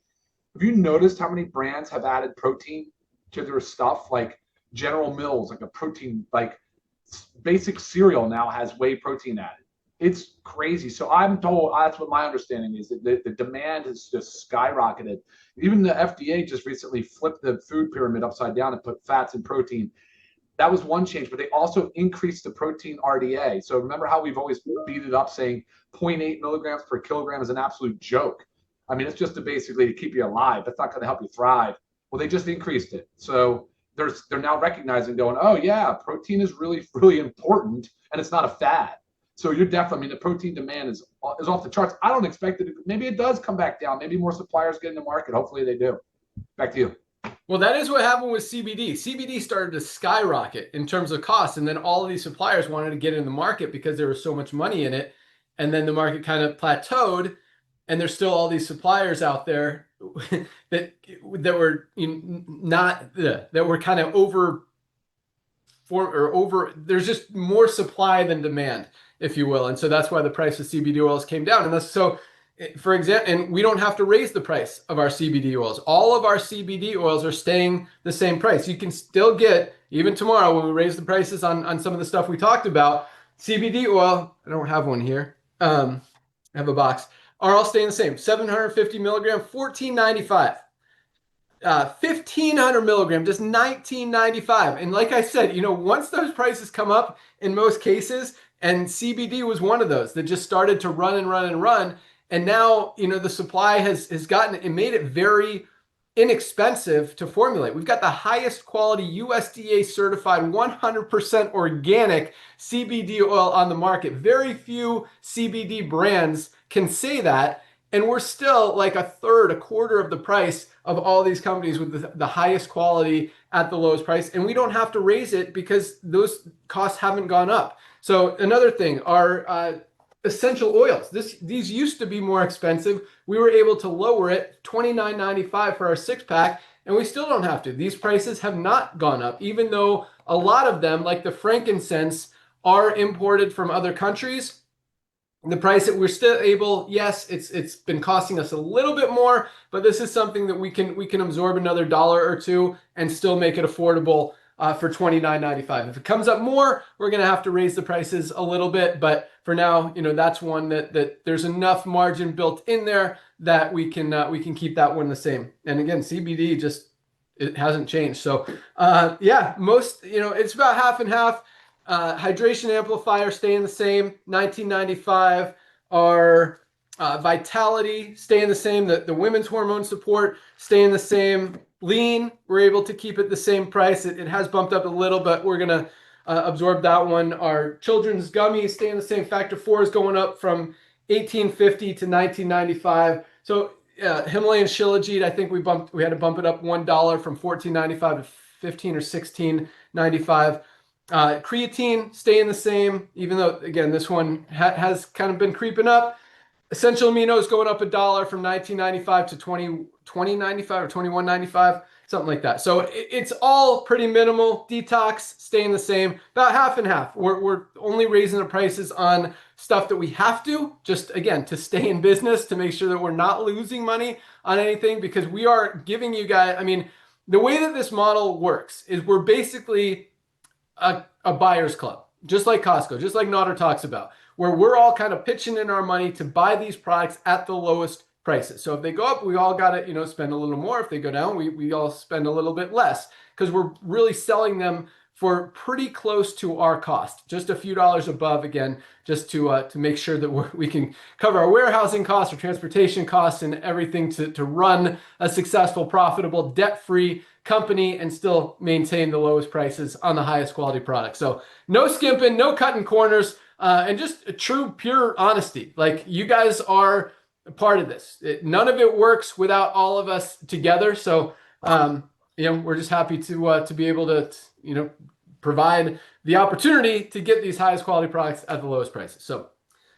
Have you noticed how many brands have added protein to their stuff? Like General Mills, like a protein, like basic cereal now has whey protein added. It's crazy. So I'm told, that's what my understanding is, that the demand has just skyrocketed. Even the FDA just recently flipped the food pyramid upside down and put fats and protein. That was one change, but they also increased the protein RDA. So remember how we've always beat it up saying 0.8 milligrams per kilogram is an absolute joke. I mean, it's just basically to keep you alive. That's not going to help you thrive. Well, they just increased it. So they're now recognizing, going, oh yeah, protein is really, really important, and it's not a fad. So you're definitely, I mean, the protein demand is off the charts. I don't expect it. Maybe it does come back down. Maybe more suppliers get in the market. Hopefully they do. Back to you. Well, that is what happened with CBD. CBD started to skyrocket in terms of cost, and then all of these suppliers wanted to get in the market because there was so much money in it, and then the market kind of plateaued, and there's still all these suppliers out there that were that were kind of over. There's just more supply than demand, if you will, and so that's why the price of CBD oils came down. And that's so. For example, and we don't have to raise the price of our CBD oils. All of our CBD oils are staying the same price. You can still get, even tomorrow when we raise the prices on some of the stuff we talked about, CBD oil, I don't have one here, I have a box, are all staying the same. 750 milligram, $14.95. 1,500 milligram, just $19.95. And like I said, you know, once those prices come up in most cases, and CBD was one of those that just started to run and run and run. And now, you know, the supply has gotten, it made it very inexpensive to formulate. We've got the highest quality USDA certified 100% organic CBD oil on the market. Very few CBD brands can say that. And we're still like a quarter of the price of all these companies with the highest quality at the lowest price. And we don't have to raise it because those costs haven't gone up. So another thing, our essential oils. These used to be more expensive. We were able to lower it, $29.95 for our 6-pack, and we still don't have to. These prices have not gone up, even though a lot of them, like the frankincense, are imported from other countries. The price that we're still able, yes, it's been costing us a little bit more, but this is something that we can absorb another dollar or two and still make it affordable for $29.95. If it comes up more, we're going to have to raise the prices a little bit. But for now, you know, that's one that there's enough margin built in there that we can keep that one the same. And again, CBD it hasn't changed. So yeah, most, you know, it's about half and half. Hydration amplifier staying the same, $19.95. Our vitality staying the same. The women's hormone support staying the same. Lean, we're able to keep it the same price. It has bumped up a little, but we're going to absorb that one. Our children's gummies staying the same. Factor 4 is going up from $18.50 to $19.95. So Himalayan shilajit, I think we had to bump it up $1 from $14.95 to $15 or $16.95. Creatine staying the same, even though, again, this one has kind of been creeping up. Essential aminos going up $1 from $19.95 to $20.95 or $21.95. something like that. So it's all pretty minimal. Detox staying the same, about half and half. We're only raising the prices on stuff that we have to, just again, to stay in business, to make sure that we're not losing money on anything, because we are giving you guys, I mean, the way that this model works is we're basically a buyer's club, just like Costco, just like Nodder talks about, where we're all kind of pitching in our money to buy these products at the lowest prices. So if they go up, we all got to, spend a little more. If they go down, we all spend a little bit less, because we're really selling them for pretty close to our cost, just a few dollars above, again, just to make sure that we can cover our warehousing costs, our transportation costs, and everything to run a successful, profitable, debt-free company and still maintain the lowest prices on the highest quality products. So no skimping, no cutting corners, and just a true, pure honesty. Like, you guys are a part of this. None of it works without all of us together. So, we're just happy to be able to, provide the opportunity to get these highest quality products at the lowest prices. So,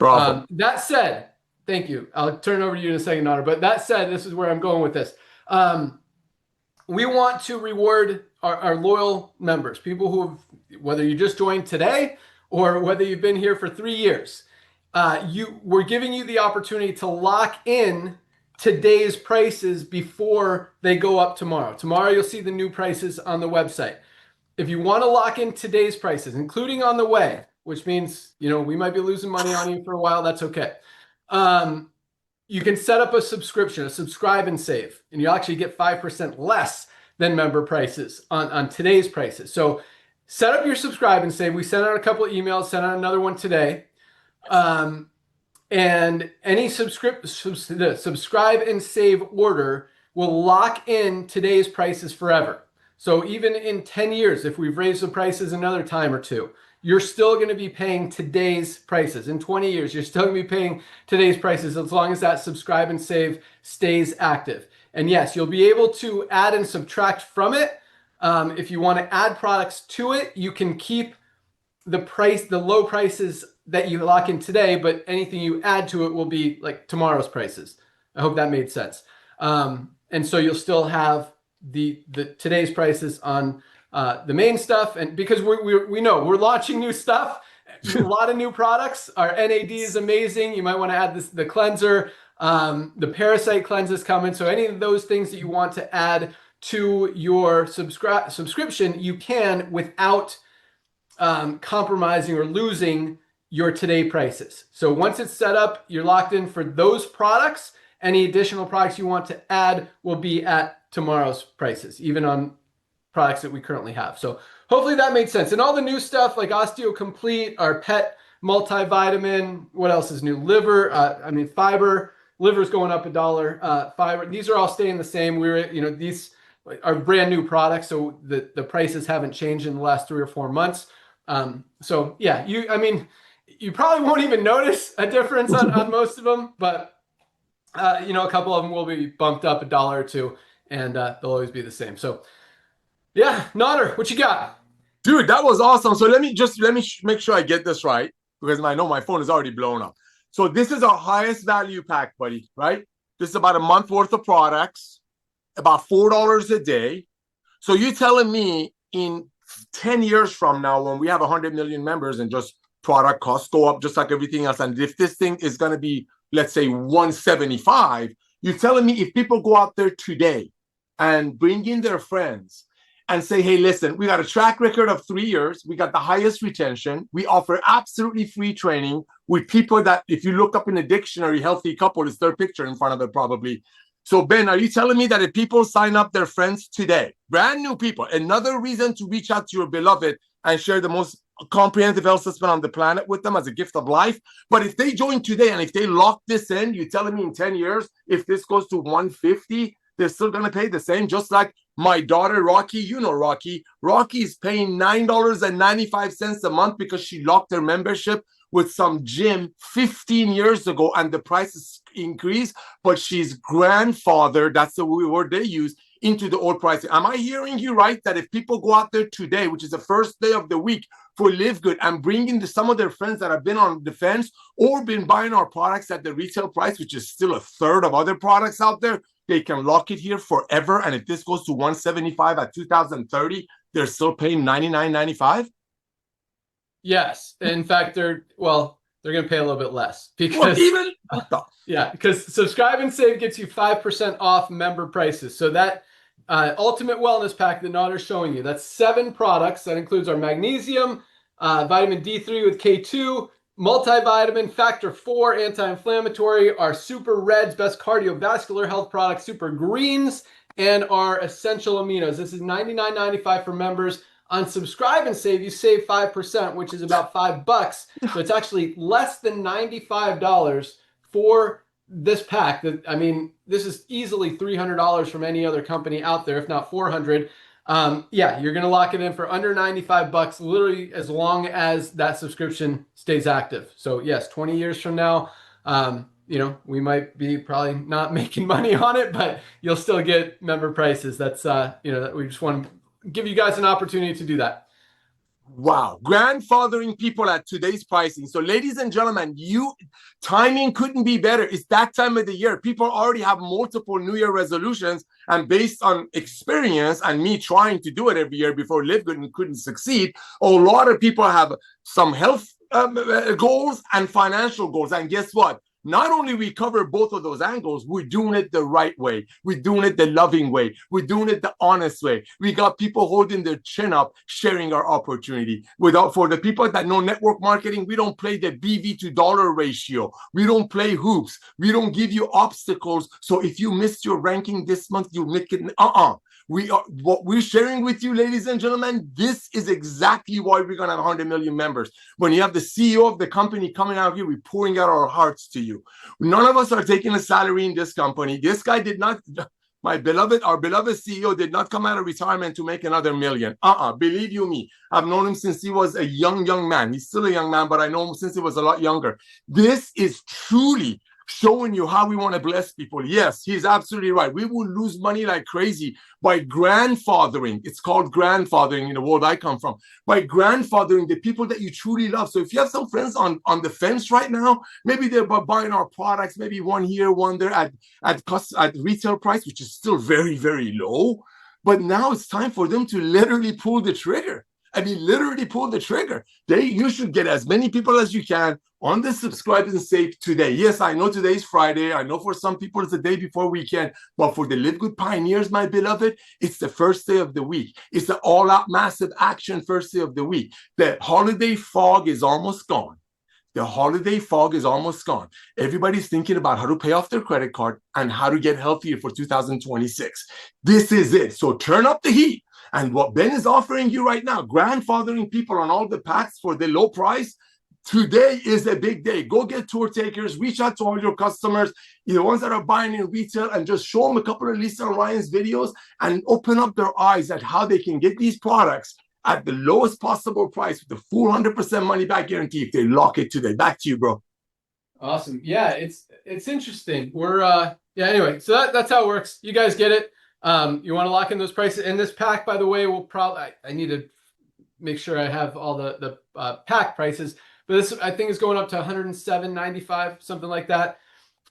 that said, thank you. I'll turn it over to you in a second, Nodder. But that said, this is where I'm going with this. We want to reward our loyal members, people who have, whether you just joined today or whether you've been here for 3 years. We're giving you the opportunity to lock in today's prices before they go up tomorrow. Tomorrow, you'll see the new prices on the website. If you want to lock in today's prices, including on the way, which means, we might be losing money on you for a while, that's okay. You can set up a subscription, a subscribe and save, and you actually get 5% less than member prices on today's prices. So set up your subscribe and save. We sent out a couple of emails, sent out another one today. And any subscribe and save order will lock in today's prices forever. So even in 10 years, if we've raised the prices another time or two, you're still going to be paying today's prices. In 20 years, you're still going to be paying today's prices as long as that subscribe and save stays active. And yes, you'll be able to add and subtract from it. If you want to add products to it, you can keep the low prices that you lock in today, but anything you add to it will be like tomorrow's prices. I hope that made sense. And so you'll still have the today's prices on the main stuff, and because we know we're launching new stuff, a lot of new products. Our NAD is amazing. You might want to add the cleanser. The parasite cleanse is coming. So any of those things that you want to add to your subscription, you can without compromising or losing your today prices. So once it's set up, you're locked in for those products. Any additional products you want to add will be at tomorrow's prices, even on products that we currently have. So hopefully that made sense. And all the new stuff like Osteo Complete, our pet multivitamin, what else is new? Fiber, liver's going up $1. Fiber, these are all staying the same. These are brand new products, so the prices haven't changed in the last 3 or 4 months. So yeah, you probably won't even notice a difference on most of them, but a couple of them will be bumped up $1 or $2, and they'll always be the same. So yeah, Nodder, what you got? Dude, that was awesome. So let me make sure I get this right, because I know my phone is already blown up. So this is our highest value pack, buddy, right? This is about a month worth of products, about $4 a day. So you're telling me in 10 years from now, when we have 100 million members and just product costs go up just like everything else, and if this thing is going to be, let's say, 175, you're telling me if people go out there today and bring in their friends and say, hey, listen, we got a track record of 3 years. We got the highest retention. We offer absolutely free training with people that, if you look up in the dictionary, healthy couple is their picture in front of it probably. So Ben, are you telling me that if people sign up their friends today, brand new people, another reason to reach out to your beloved and share the most comprehensive health system on the planet with them as a gift of life, but if they join today and if they lock this in, you're telling me in 10 years, if this goes to 150, they're still going to pay the same? Just like my daughter, Rocky, Rocky. Rocky is paying $9.95 a month because she locked her membership with some gym 15 years ago and the prices increased, but she's grandfathered, that's the word they use, into the old pricing. Am I hearing you right that if people go out there today, which is the first day of the week for LiveGood, and bring in some of their friends that have been on the fence or been buying our products at the retail price, which is still a third of other products out there, they can lock it here forever. And if this goes to 175 at 2030, they're still paying $99.95? Yes. In fact, they're going to pay a little bit less Well, even yeah, because Subscribe and Save gets you 5% off member prices. So that Ultimate Wellness Pack that Nader's showing you, that's 7 products. That includes our magnesium, vitamin D3 with K2, multivitamin, factor 4, anti-inflammatory, our Super Reds, best cardiovascular health products, Super Greens, and our essential aminos. This is $99.95 for members. On Subscribe and Save, you save 5%, which is about $5. So it's actually less than $95 for this pack. I mean, this is easily $300 from any other company out there, if not $400. Yeah, you're going to lock it in for under $95, literally as long as that subscription stays active. So yes, 20 years from now, we might be probably not making money on it, but you'll still get member prices. That's, we just want to give you guys an opportunity to do that. Wow. Grandfathering people at today's pricing. So ladies and gentlemen, timing couldn't be better. It's that time of the year. People already have multiple New Year resolutions, and based on experience and me trying to do it every year before LiveGood and couldn't succeed, a lot of people have some health goals and financial goals. And guess what? Not only we cover both of those angles, we're doing it the right way. We're doing it the loving way. We're doing it the honest way. We got people holding their chin up, sharing our opportunity. For the people that know network marketing, we don't play the BV to dollar ratio. We don't play hoops. We don't give you obstacles. So if you missed your ranking this month, you make it. What we're sharing with you, ladies and gentlemen, this is exactly why we're going to have 100 million members. When you have the CEO of the company coming out here, we're pouring out our hearts to you. None of us are taking a salary in this company. This guy did not, our beloved CEO did not come out of retirement to make another million. Believe you me, I've known him since he was a young man. He's still a young man, but I know him since he was a lot younger. This is truly showing you how we want to bless people. Yes, he's absolutely right. We will lose money like crazy by grandfathering. It's called grandfathering in the world I come from. By grandfathering the people that you truly love. So if you have some friends on the fence right now, maybe they're buying our products, maybe one here, one there at retail price, which is still very, very low. But now it's time for them to literally pull the trigger. I mean, literally pull the trigger. You should get as many people as you can on the Subscribe and Save today. Yes, I know today's Friday. I know for some people it's the day before weekend, but for the LiveGood pioneers, my beloved, it's the first day of the week. It's the all-out massive action first day of the week. The holiday fog is almost gone. The holiday fog is almost gone. Everybody's thinking about how to pay off their credit card and how to get healthier for 2026. This is it. So turn up the heat. And what Ben is offering you right now, grandfathering people on all the packs for the low price, today is a big day. Go get tour takers, reach out to all your customers, the ones that are buying in retail, and just show them a couple of Lisa and Ryan's videos and open up their eyes at how they can get these products at the lowest possible price with the full 100% money back guarantee if they lock it today. Back to you, bro. Awesome. Yeah, it's interesting. Anyway, so that's how it works. You guys get it. You want to lock in those prices. And this pack, by the way, will probably, I need to make sure I have all the pack prices, but this I think is going up to $107.95, something like that.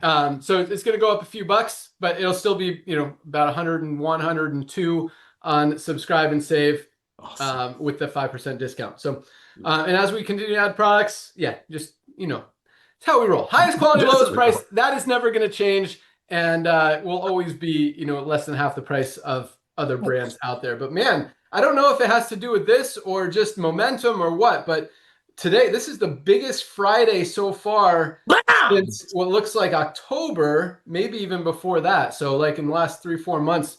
So it's going to go up a few bucks, but it'll still be, about 101, 102 on Subscribe and Save. Awesome. With the 5% discount. So, and as we continue to add products, just, it's how we roll. Highest quality, lowest price. That is never going to change. And will always be, less than half the price of other brands out there. But man, I don't know if it has to do with this or just momentum or what, but today, this is the biggest Friday so far since what looks like October, maybe even before that. So like in the last 3-4 months,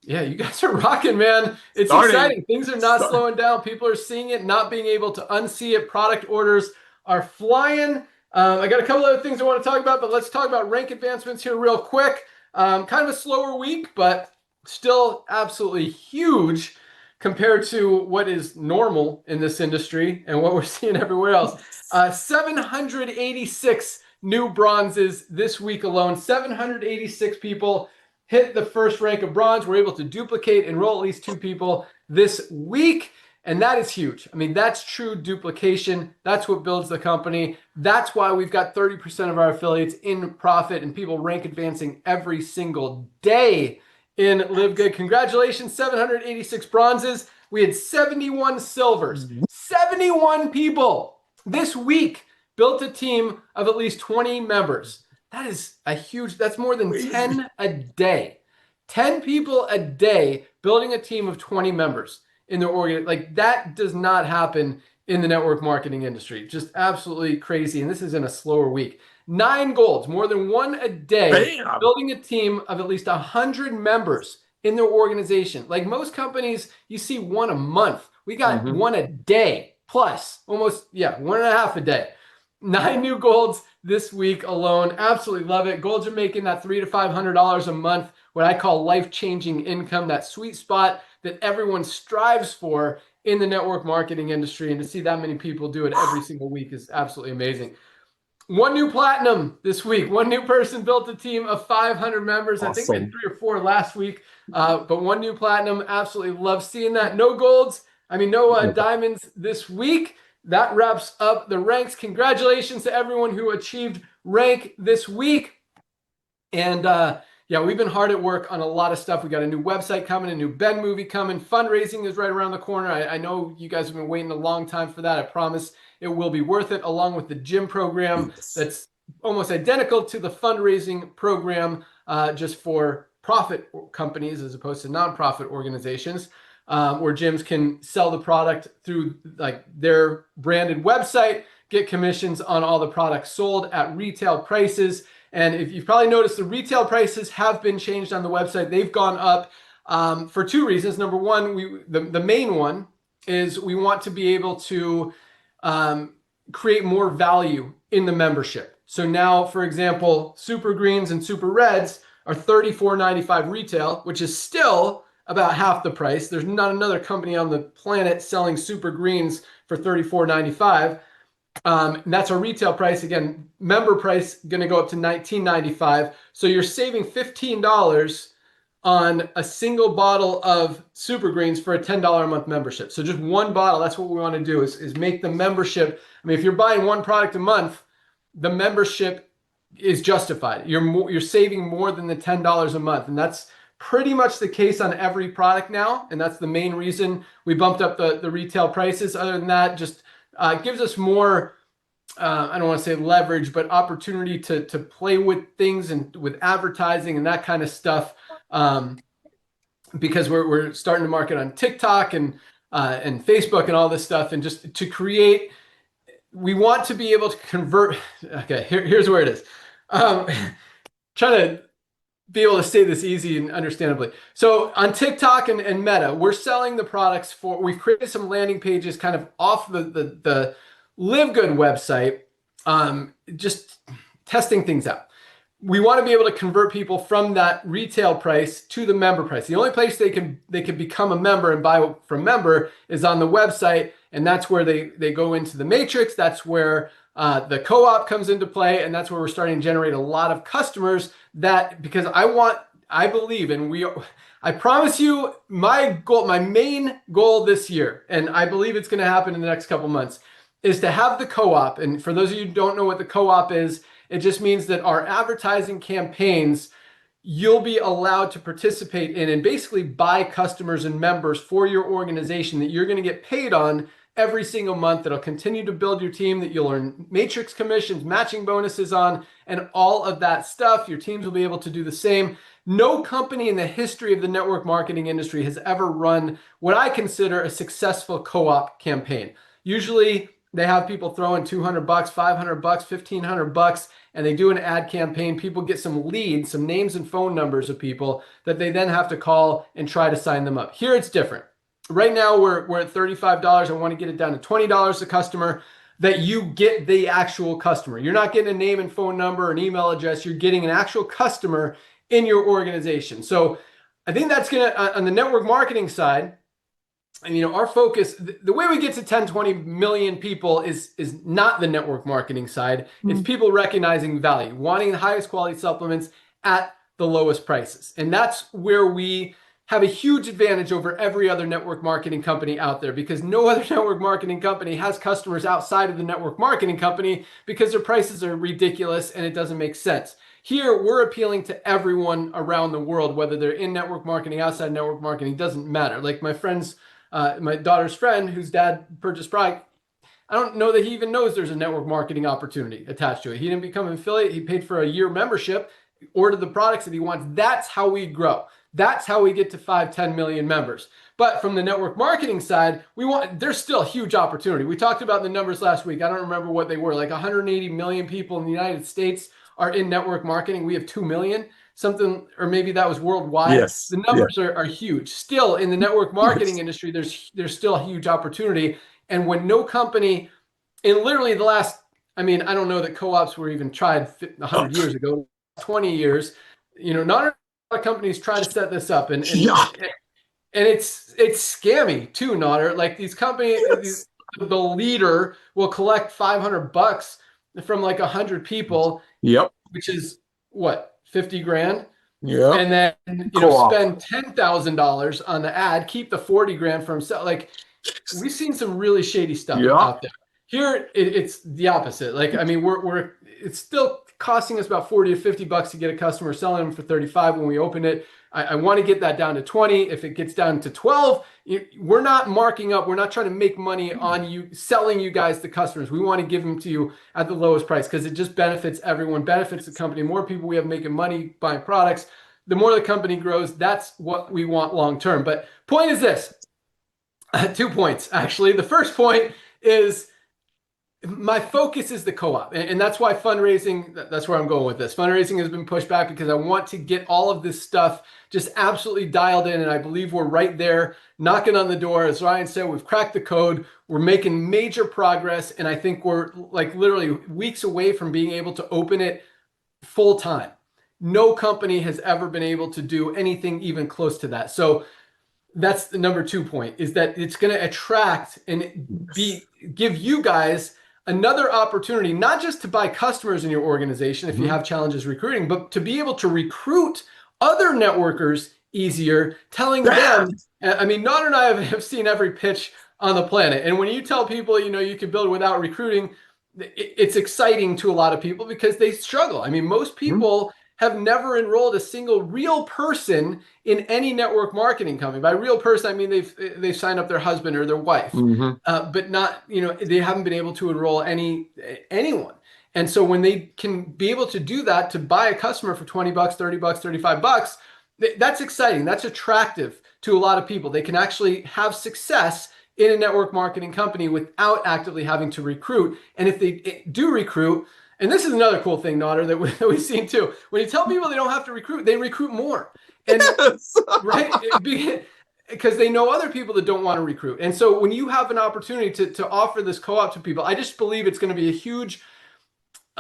you guys are rocking, man. It's exciting. Things are not slowing down. People are seeing it, not being able to unsee it. Product orders are flying. I got a couple other things I want to talk about, but let's talk about rank advancements here real quick. Kind of a slower week, but still absolutely huge compared to what is normal in this industry and what we're seeing everywhere else. 786 new bronzes this week alone. 786 people hit the first rank of bronze. We're able to duplicate, enroll at least 2 people this week. And that is huge. I mean, that's true duplication. That's what builds the company. That's why we've got 30% of our affiliates in profit and people rank advancing every single day in LiveGood. Congratulations, 786 bronzes. We had 71 silvers. 71 people this week built a team of at least 20 members. That is a huge, that's more than 10 a day. 10 people a day building a team of 20 members in their organ. Like, that does not happen in the network marketing industry. Just absolutely crazy. And this is in a slower week. 9 golds, more than 1 a day, Bam. building a team of at least 100 members in their organization. Like most companies, you see 1 a month. We got 1 a day plus, almost, 1.5 a day. 9 new golds this week alone. Absolutely love it. Golds are making that $300 to $500 a month, what I call life-changing income, that sweet spot that everyone strives for in the network marketing industry. And to see that many people do it every single week is absolutely amazing. 1 new platinum this week. 1 new person built a team of 500 members. Awesome. I think we had 3 or 4 last week, but 1 new platinum. Absolutely love seeing that. No golds. No diamonds this week. That wraps up the ranks. Congratulations to everyone who achieved rank this week. And we've been hard at work on a lot of stuff. We got a new website coming, a new Ben movie coming. Fundraising is right around the corner. I know you guys have been waiting a long time for that. I promise it will be worth it, along with the gym program that's almost identical to the fundraising program, just for profit companies as opposed to nonprofit organizations, where gyms can sell the product through like their branded website, get commissions on all the products sold at retail prices. And if you've probably noticed, the retail prices have been changed on the website. They've gone up for 2 reasons. Number one, the main one is we want to be able to create more value in the membership. So now, for example, Super Greens and Super Reds are $34.95 retail, which is still about half the price. There's not another company on the planet selling Super Greens for $34.95. And that's our retail price. Again, member price going to go up to $19.95. So you're saving $15 on a single bottle of Super Greens for a $10 a month membership. So just 1 bottle, that's what we want to do is make the membership. If you're buying 1 product a month, the membership is justified. You're saving more than the $10 a month. And that's pretty much the case on every product now. And that's the main reason we bumped up the retail prices. Other than that, just gives us more, I don't want to say leverage, but opportunity to play with things and with advertising and that kind of stuff. Because we're starting to market on TikTok and Facebook and all this stuff, and just to create, we want to be able to convert. Okay, here's where it is. Trying to be able to say this easy and understandably. So on TikTok and Meta, we're selling the products we've created some landing pages kind of off the LiveGood website, just testing things out. We want to be able to convert people from that retail price to the member price. The only place they can become a member and buy from member is on the website, and that's where they go into the matrix. That's where the co-op comes into play, and that's where we're starting to generate a lot of customers. Because I believe, and I promise you, my main goal this year, and I believe it's going to happen in the next couple months, is to have the co-op. And for those of you who don't know what the co-op is, it just means that our advertising campaigns, you'll be allowed to participate in and basically buy customers and members for your organization that you're going to get paid on every single month. That'll continue to build your team, that you'll earn matrix commissions, matching bonuses on, and all of that stuff. Your teams will be able to do the same. No company in the history of the network marketing industry has ever run what I consider a successful co-op campaign. Usually they have people throw in $200, $500, $1,500, and they do an ad campaign. People get some leads, some names and phone numbers of people that they then have to call and try to sign them up. Here it's different. Right now we're at $35. I want to get it down to $20 a customer, that you get the actual customer. You're not getting a name and phone number or an email address. You're getting an actual customer in your organization. So I think that's going to, on the network marketing side, and our focus, the way we get to 10, 20 million people is not the network marketing side. It's people recognizing value, wanting the highest quality supplements at the lowest prices. And that's where we have a huge advantage over every other network marketing company out there, because no other network marketing company has customers outside of the network marketing company because their prices are ridiculous and it doesn't make sense. Here, we're appealing to everyone around the world, whether they're in network marketing, outside network marketing, doesn't matter. Like my daughter's friend whose dad purchased product, I don't know that he even knows there's a network marketing opportunity attached to it. He didn't become an affiliate. He paid for a year membership, ordered the products that he wants. That's how we grow. That's how we get to 5, 10 million members. But from the network marketing side, there's still a huge opportunity. We talked about the numbers last week. I don't remember what they were. Like 180 million people in the United States are in network marketing. We have 2 million, something, or maybe that was worldwide. Yes. The numbers are huge. Still in the network marketing industry, there's still a huge opportunity. And when no company in literally the last, I mean, I don't know that co-ops were even tried 100 years ago, 20 years, not a lot of companies try to set this up, and it's scammy too, Nodder. Like these companies, the leader will collect $500 from like 100 people, which is what, 50 grand? Yeah. And then spend $10,000 on the ad, keep the 40 grand for himself. Like we've seen some really shady stuff out there. Here, it's the opposite. Like, I mean, it's still costing us about 40 to $50 to get a customer, selling them for 35 when we open it. I want to get that down to 20. If it gets down to 12, we're not marking up. We're not trying to make money on you, selling you guys the customers. We want to give them to you at the lowest price because it just benefits everyone, benefits the company. More people we have making money buying products, the more the company grows. That's what we want long term. But point is this, 2 points, actually. The first point is my focus is the co-op, and that's why fundraising, that's where I'm going with this. Fundraising has been pushed back because I want to get all of this stuff just absolutely dialed in, and I believe we're right there, knocking on the door. As Ryan said, we've cracked the code. We're making major progress, and I think we're like literally weeks away from being able to open it full time. No company has ever been able to do anything even close to that. So that's the number 2 point, is that it's going to attract and give you guys another opportunity, not just to buy customers in your organization if you have challenges recruiting, but to be able to recruit other networkers easier, telling them, I mean, Nod and I have seen every pitch on the planet. And when you tell people, you can build without recruiting, it's exciting to a lot of people because they struggle. I mean, most people have never enrolled a single real person in any network marketing company. By real person, I mean they've signed up their husband or their wife, but not, they haven't been able to enroll anyone. And so when they can be able to do that, to buy a customer for $20, $30, $35, that's exciting. That's attractive to a lot of people. They can actually have success in a network marketing company without actively having to recruit. And if they do recruit, and this is another cool thing, Nodder, that we've seen too. When you tell people they don't have to recruit, they recruit more. And right? Because they know other people that don't want to recruit. And so when you have an opportunity to offer this co-op to people, I just believe it's going to be a huge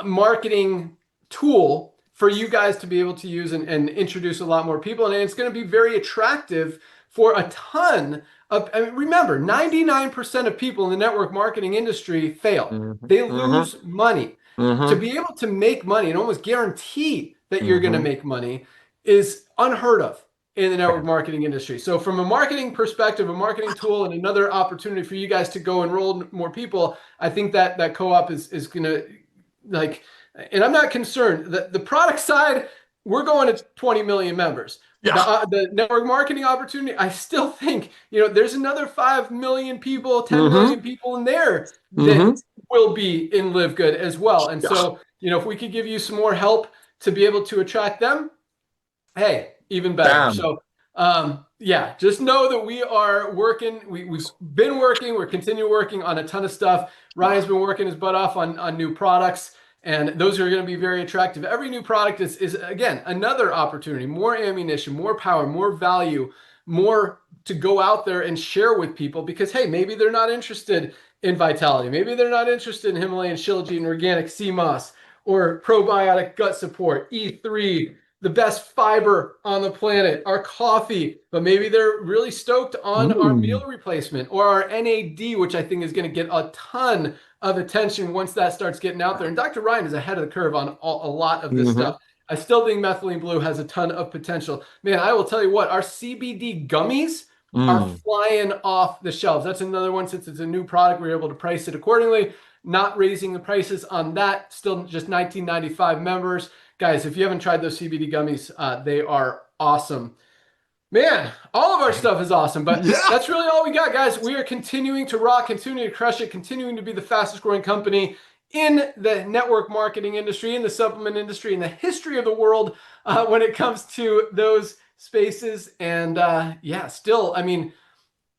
marketing tool for you guys to be able to use and introduce a lot more people. And it's going to be very attractive for a ton of, I mean, remember, 99% of people in the network marketing industry fail. They lose money. To be able to make money and almost guarantee that you're going to make money is unheard of in the network marketing industry. So from a marketing perspective, a marketing tool, and another opportunity for you guys to go enroll more people, I think that co-op is going to, like, and I'm not concerned. The product side, we're going to 20 million members. The network marketing opportunity, I still think, there's another 5 million people, 10 million people in there that will be in LiveGood as well. And so, if we could give you some more help to be able to attract them, hey, even better. So, just know that we are working. We've been working. We're continuing working on a ton of stuff. Ryan's been working his butt off on new products. And those are going to be very attractive. Every new product is again, another opportunity, more ammunition, more power, more value, more to go out there and share with people because, hey, maybe they're not interested in Vitality. Maybe they're not interested in Himalayan Shilajit and organic sea moss or probiotic gut support, E3, the best fiber on the planet, our coffee, but maybe they're really stoked on our meal replacement or our NAD, which I think is going to get a ton of attention once that starts getting out there. And Dr. Ryan is ahead of the curve on a lot of this stuff. I still think methylene blue has a ton of potential. Man, I will tell you what, our CBD gummies are flying off the shelves. That's another one, since it's a new product, we're able to price it accordingly, not raising the prices on that, still just $19.95 members. Guys, if you haven't tried those CBD gummies, they are awesome. Man, all of our stuff is awesome, but that's really all we got, guys. We are continuing to rock, continuing to crush it, continuing to be the fastest growing company in the network marketing industry, in the supplement industry, in the history of the world when it comes to those spaces. And still, I mean,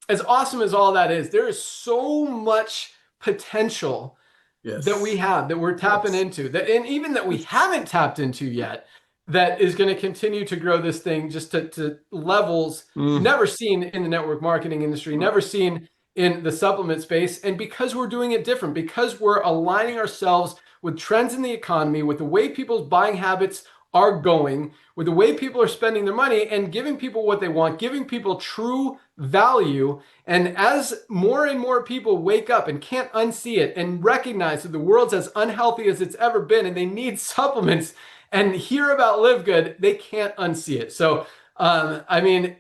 as awesome as all that is, there is so much potential that we have, that we're tapping into, that, and even that we haven't tapped into yet, that is going to continue to grow this thing just to levels never seen in the network marketing industry, never seen in the supplement space. And because we're doing it different, because we're aligning ourselves with trends in the economy, with the way people's buying habits are going, with the way people are spending their money, and giving people what they want, giving people true value. And as more and more people wake up and can't unsee it and recognize that the world's as unhealthy as it's ever been and they need supplements and hear about LiveGood, they can't unsee it. So, I mean,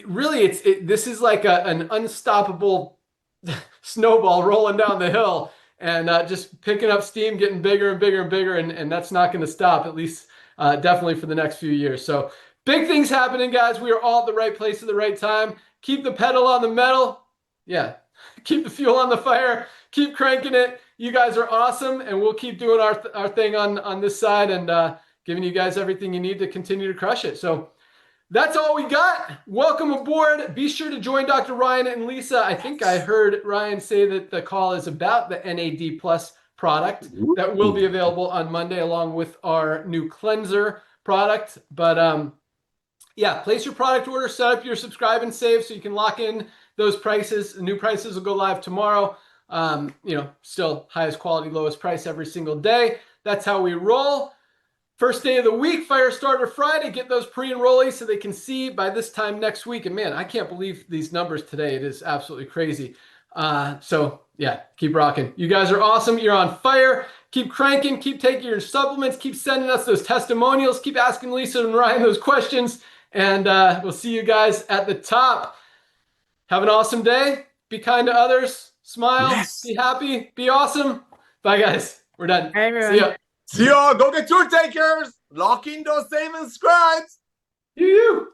really, this is like an unstoppable snowball rolling down the hill and just picking up steam, getting bigger and bigger and bigger, and that's not going to stop, at least definitely for the next few years. So big things happening, guys. We are all at the right place at the right time. Keep the pedal on the metal. Yeah, keep the fuel on the fire. Keep cranking it. You guys are awesome, and we'll keep doing our thing on this side and giving you guys everything you need to continue to crush it. So that's all we got. Welcome aboard. Be sure to join Dr. Ryan and Lisa. I think I heard Ryan say that the call is about the NAD Plus product that will be available on Monday, along with our new cleanser product. But yeah, place your product order, set up your subscribe and save so you can lock in those prices. The new prices will go live tomorrow. Still highest quality, lowest price every single day. That's how we roll. First day of the week, Firestarter Friday. Get those pre-enrollees so they can see by this time next week. And man, I can't believe these numbers today. It is absolutely crazy. So yeah, keep rocking. You guys are awesome. You're on fire. Keep cranking. Keep taking your supplements. Keep sending us those testimonials. Keep asking Lisa and Ryan those questions. And we'll see you guys at the top. Have an awesome day. Be kind to others. Smile. Be happy. Be awesome. Bye, guys. We're done. Bye, everyone. See ya. See y'all. Go get your takers. Lock in those savings scribes. You.